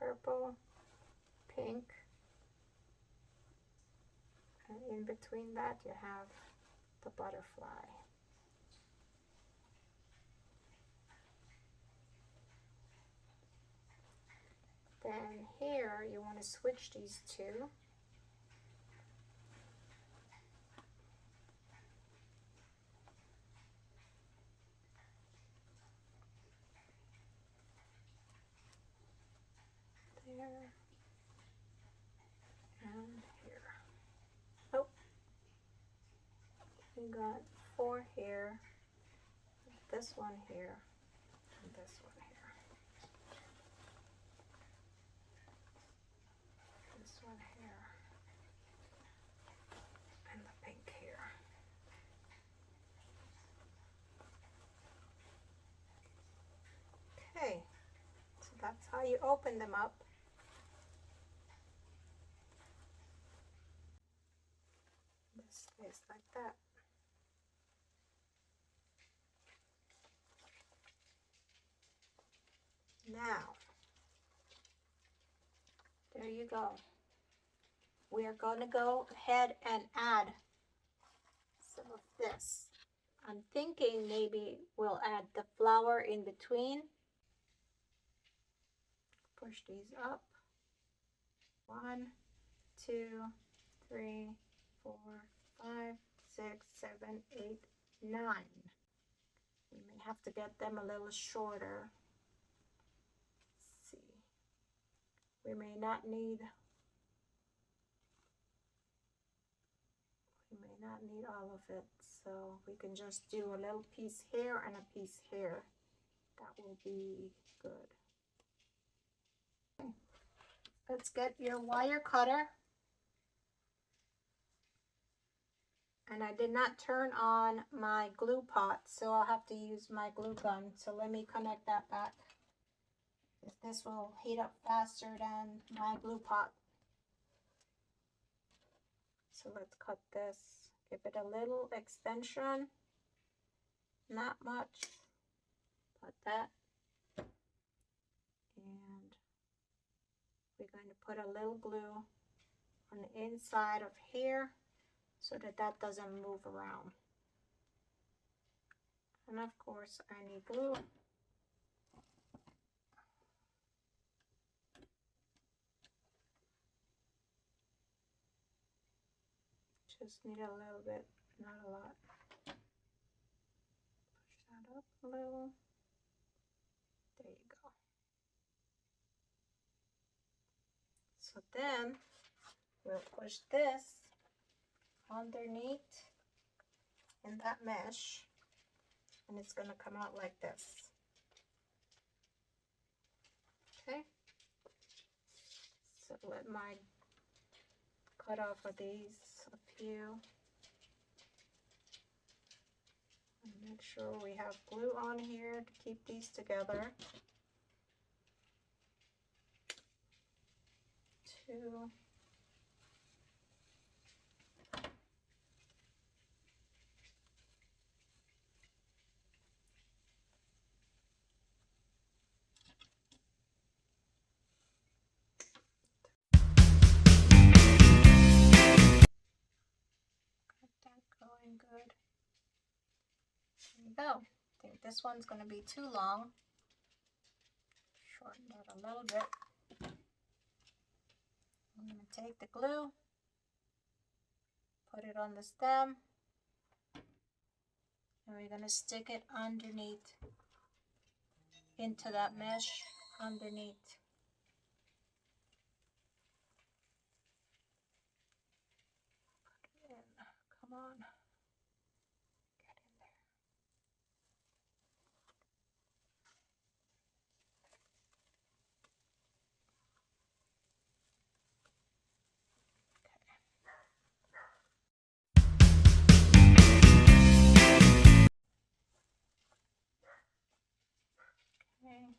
Purple, pink, and in between that you have the butterfly. Then here you want to switch these 2. There and here. Oh, we got 4 here, this one here, and this one here. This one here, and the pink here. Okay, so that's how you open them up. This stays like that. Now, there you go. We are going to go ahead and add some of this. I'm thinking maybe we'll add the flower in between. Push these up. 1, 2, 3, 4, 5, 6, 7, 8, 9. We may have to get them a little shorter. Let's see. We may not need all of it, so we can just do a little piece here and a piece here. That will be good. Okay. Let's get your wire cutter. And I did not turn on my glue pot, so I'll have to use my glue gun. So let me connect that back. This will heat up faster than my glue pot. So let's cut this. Give it a little extension, not much, but that. And we're going to put a little glue on the inside of here so that that doesn't move around. And of course I need glue. Just need a little bit, not a lot. Push that up a little. There you go. So then we'll push this underneath in that mesh, and it's going to come out like this. Okay. So let my cut off of these a few. And make sure we have glue on here to keep these together. 2. Got that going good. There you go. I think this one's going to be too long. Shorten it a little bit. I'm going to take the glue, put it on the stem, and we're going to stick it underneath, into that mesh underneath. Put it in. Come on. Get in there. Okay.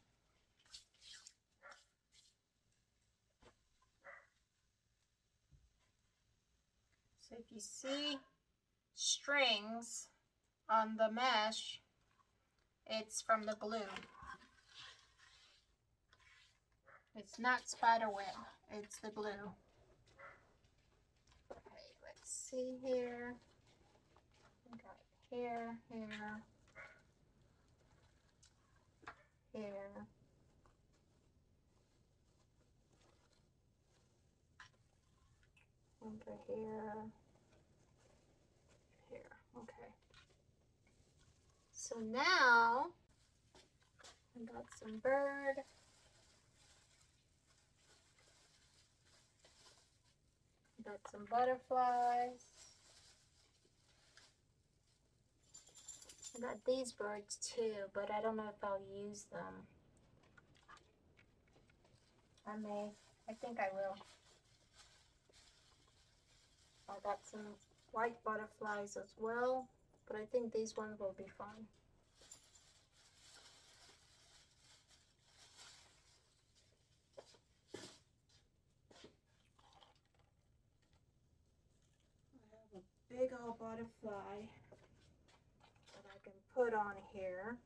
So if you see strings on the mesh, it's from the glue. It's not spider web, it's the glue. Okay, let's see here. We got here, here, here. Over here, here, okay. So now, I got some bird. Got some butterflies. I got these birds too, but I don't know if I'll use them. I may. I think I will. I got some white butterflies as well, but I think these ones will be fine. I have a big old butterfly that I can put on here.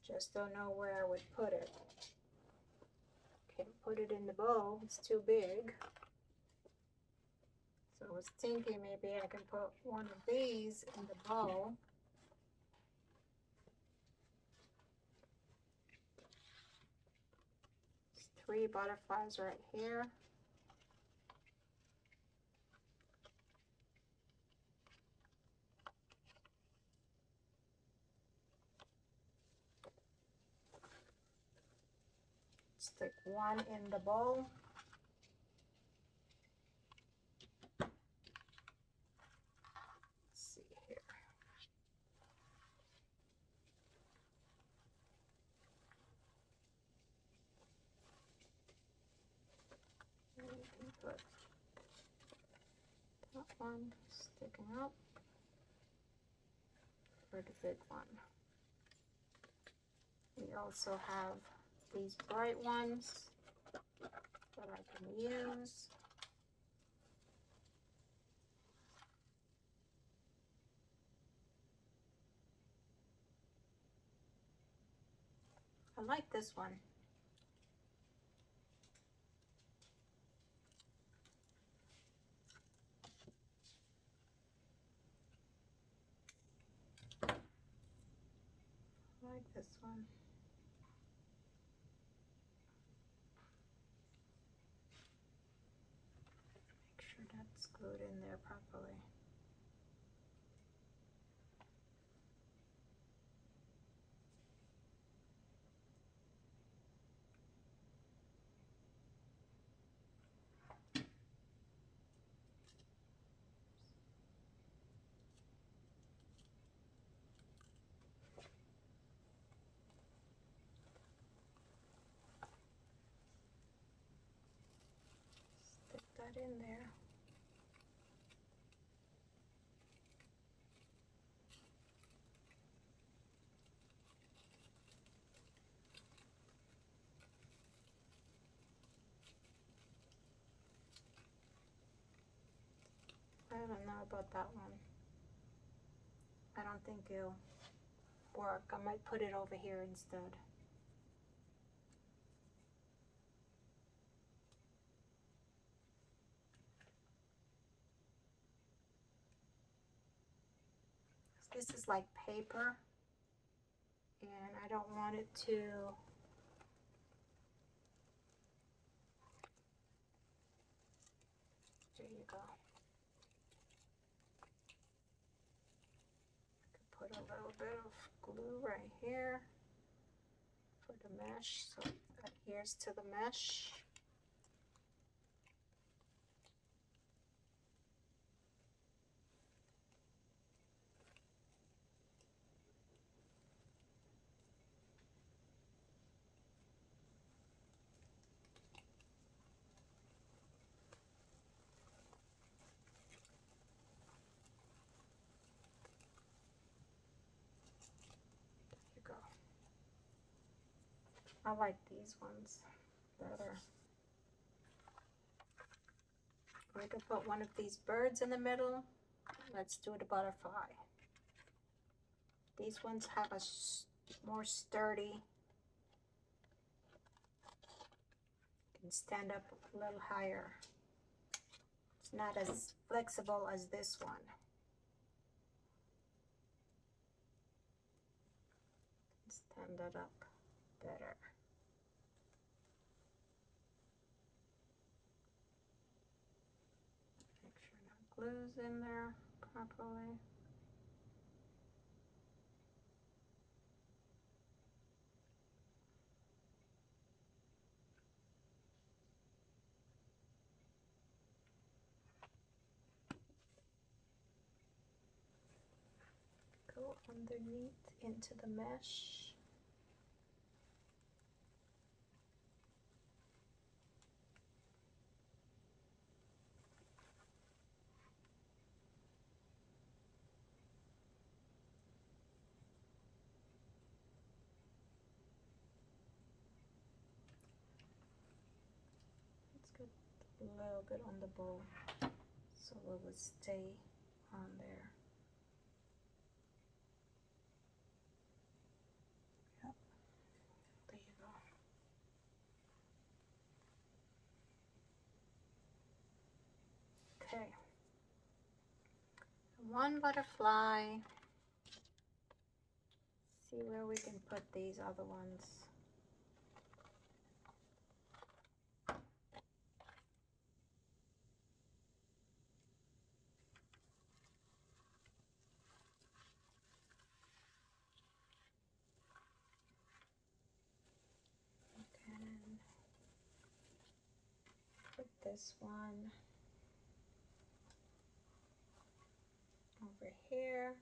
Just don't know where I would put it. Can't put it in the bowl, it's too big. So I was thinking maybe I can put one of these in the bowl. There's 3 butterflies right here. Stick one in the bowl. Let's see here. And you can put that one sticking up for the big one. We also have these bright ones that I can use. I like this one. I like this one. Make sure that's glued in there properly. Stick that in there. I don't know about that one. I don't think it'll work. I might put it over here instead. This is like paper, and I don't want it to there you go. I could put a little bit of glue right here for the mesh, so it adheres to the mesh. Go. I like these ones better. We could put one of these birds in the middle. Let's do the butterfly. These ones have a more sturdy. Can stand up a little higher. It's not as flexible as this one. Stand it up better. Make sure that glue's in there properly. Go underneath into the mesh. A little bit on the bowl so it will stay on there. Yep, there you go. Okay, one butterfly. See where we can put these other ones. Put this one over here.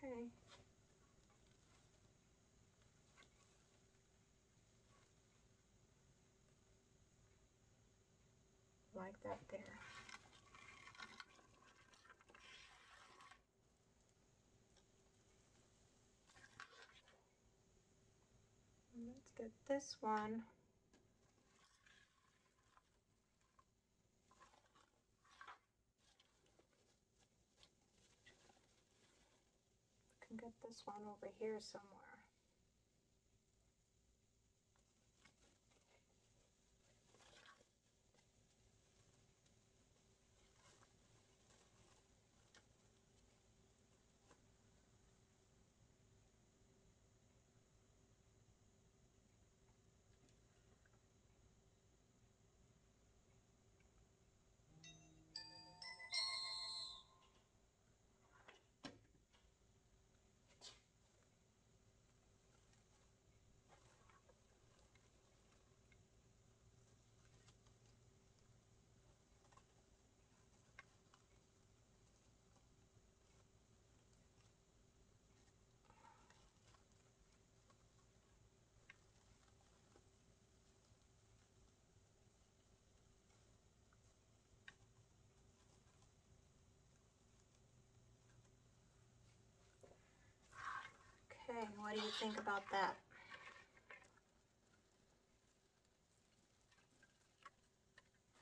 Okay. like that there. Let's get this one. I can get this one over here somewhere. Okay, what do you think about that?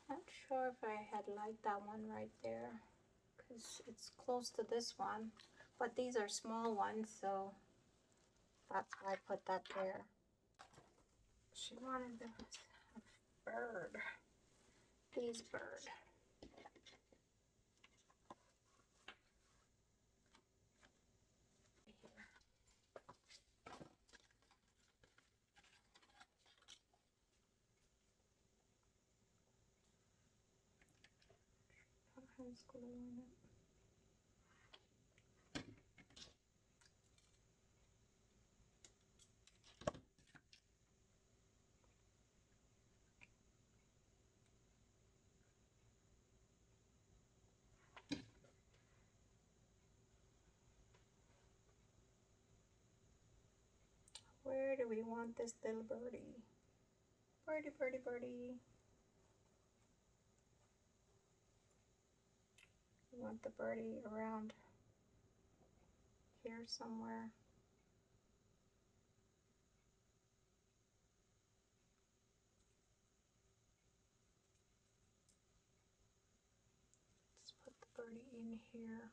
Not sure if I had liked that one right there because it's close to this one, but these are small ones, so that's why I put that there. She wanted a bird. These bird. Has glue on it. Where do we want this little birdie? Birdie, birdie, birdie. We want the birdie around here somewhere. Let's put the birdie in here.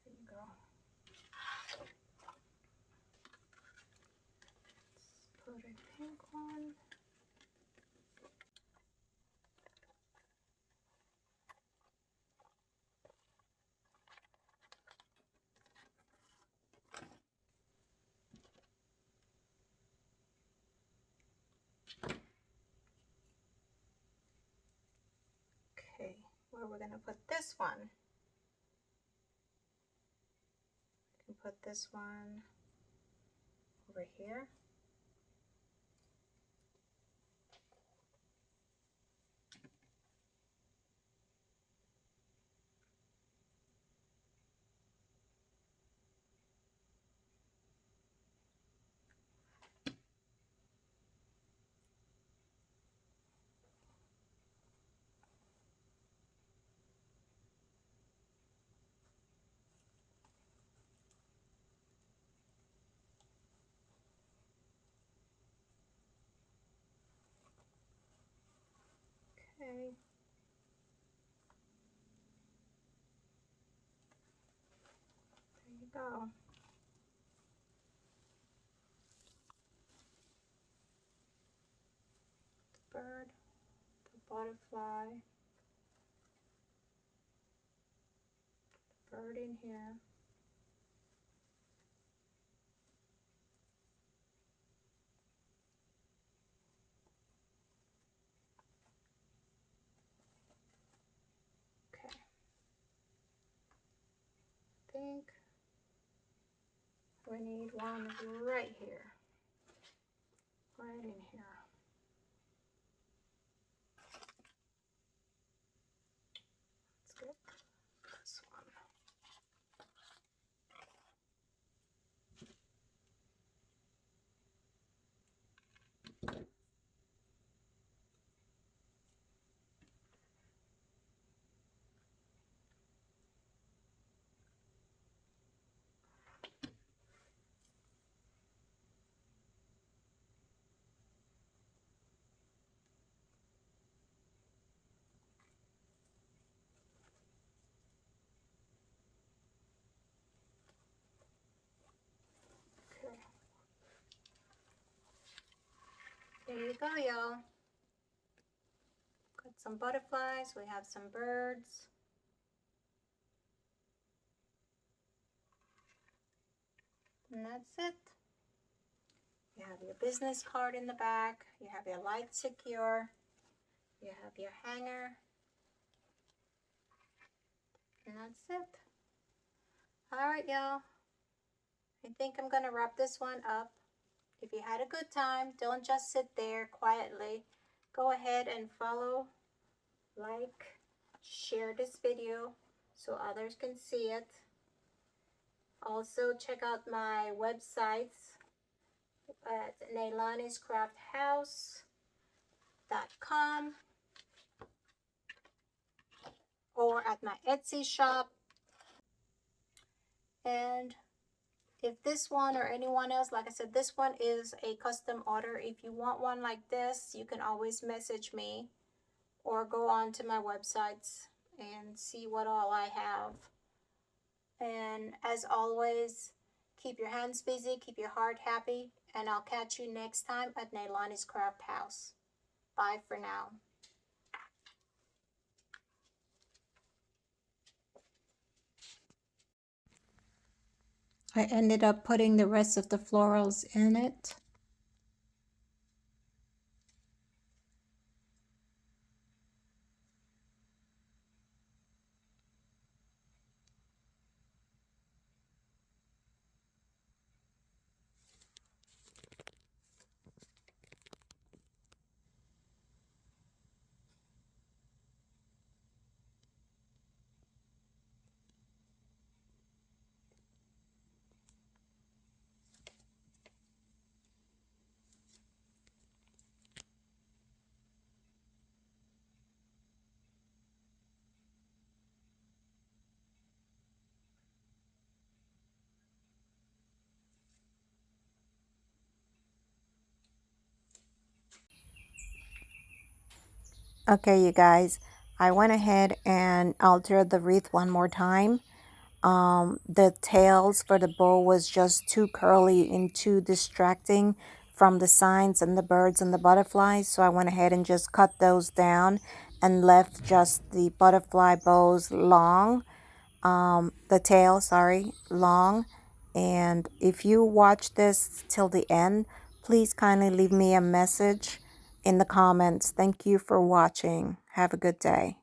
There you go. Let's put a pink one. Okay, where we're gonna put this one? We can put this one over here. Okay. There you go. The bird, the butterfly, the bird in here. Okay. I think we need one right here. Right in here. Let's get this one. Okay. There you go, y'all. Got some butterflies, we have some birds. And that's it. You have your business card in the back, you have your light secure, you have your hanger, and that's it. Alright, y'all. I think I'm gonna wrap this one up. If you had a good time, don't just sit there quietly. Go ahead and follow, like, share this video so others can see it. Also, check out my websites at neilani'scrafthouse.com or at my Etsy shop. And if this one or anyone else, like I said, this one is a custom order. If you want one like this, you can always message me or go on to my websites and see what all I have. And as always, keep your hands busy, keep your heart happy, and I'll catch you next time at Neilani's Craft House. Bye for now. I ended up putting the rest of the florals in it. Okay, you guys, I went ahead and altered the wreath one more time. The tails for the bow was just too curly and too distracting from the signs and the birds and the butterflies. So I went ahead and just cut those down and left just the butterfly bows long. The tail, sorry, long. And if you watch this till the end, please kindly leave me a message in the comments. Thank you for watching. Have a good day.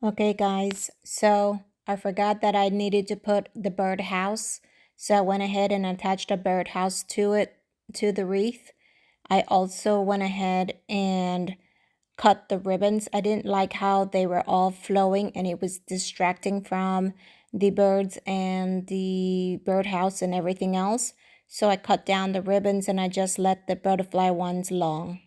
Okay, guys, so I forgot that I needed to put the birdhouse. So I went ahead and attached a birdhouse to it, to the wreath. I also went ahead and cut the ribbons. I didn't like how they were all flowing and it was distracting from the birds and the birdhouse and everything else. So I cut down the ribbons and I just let the butterfly ones long.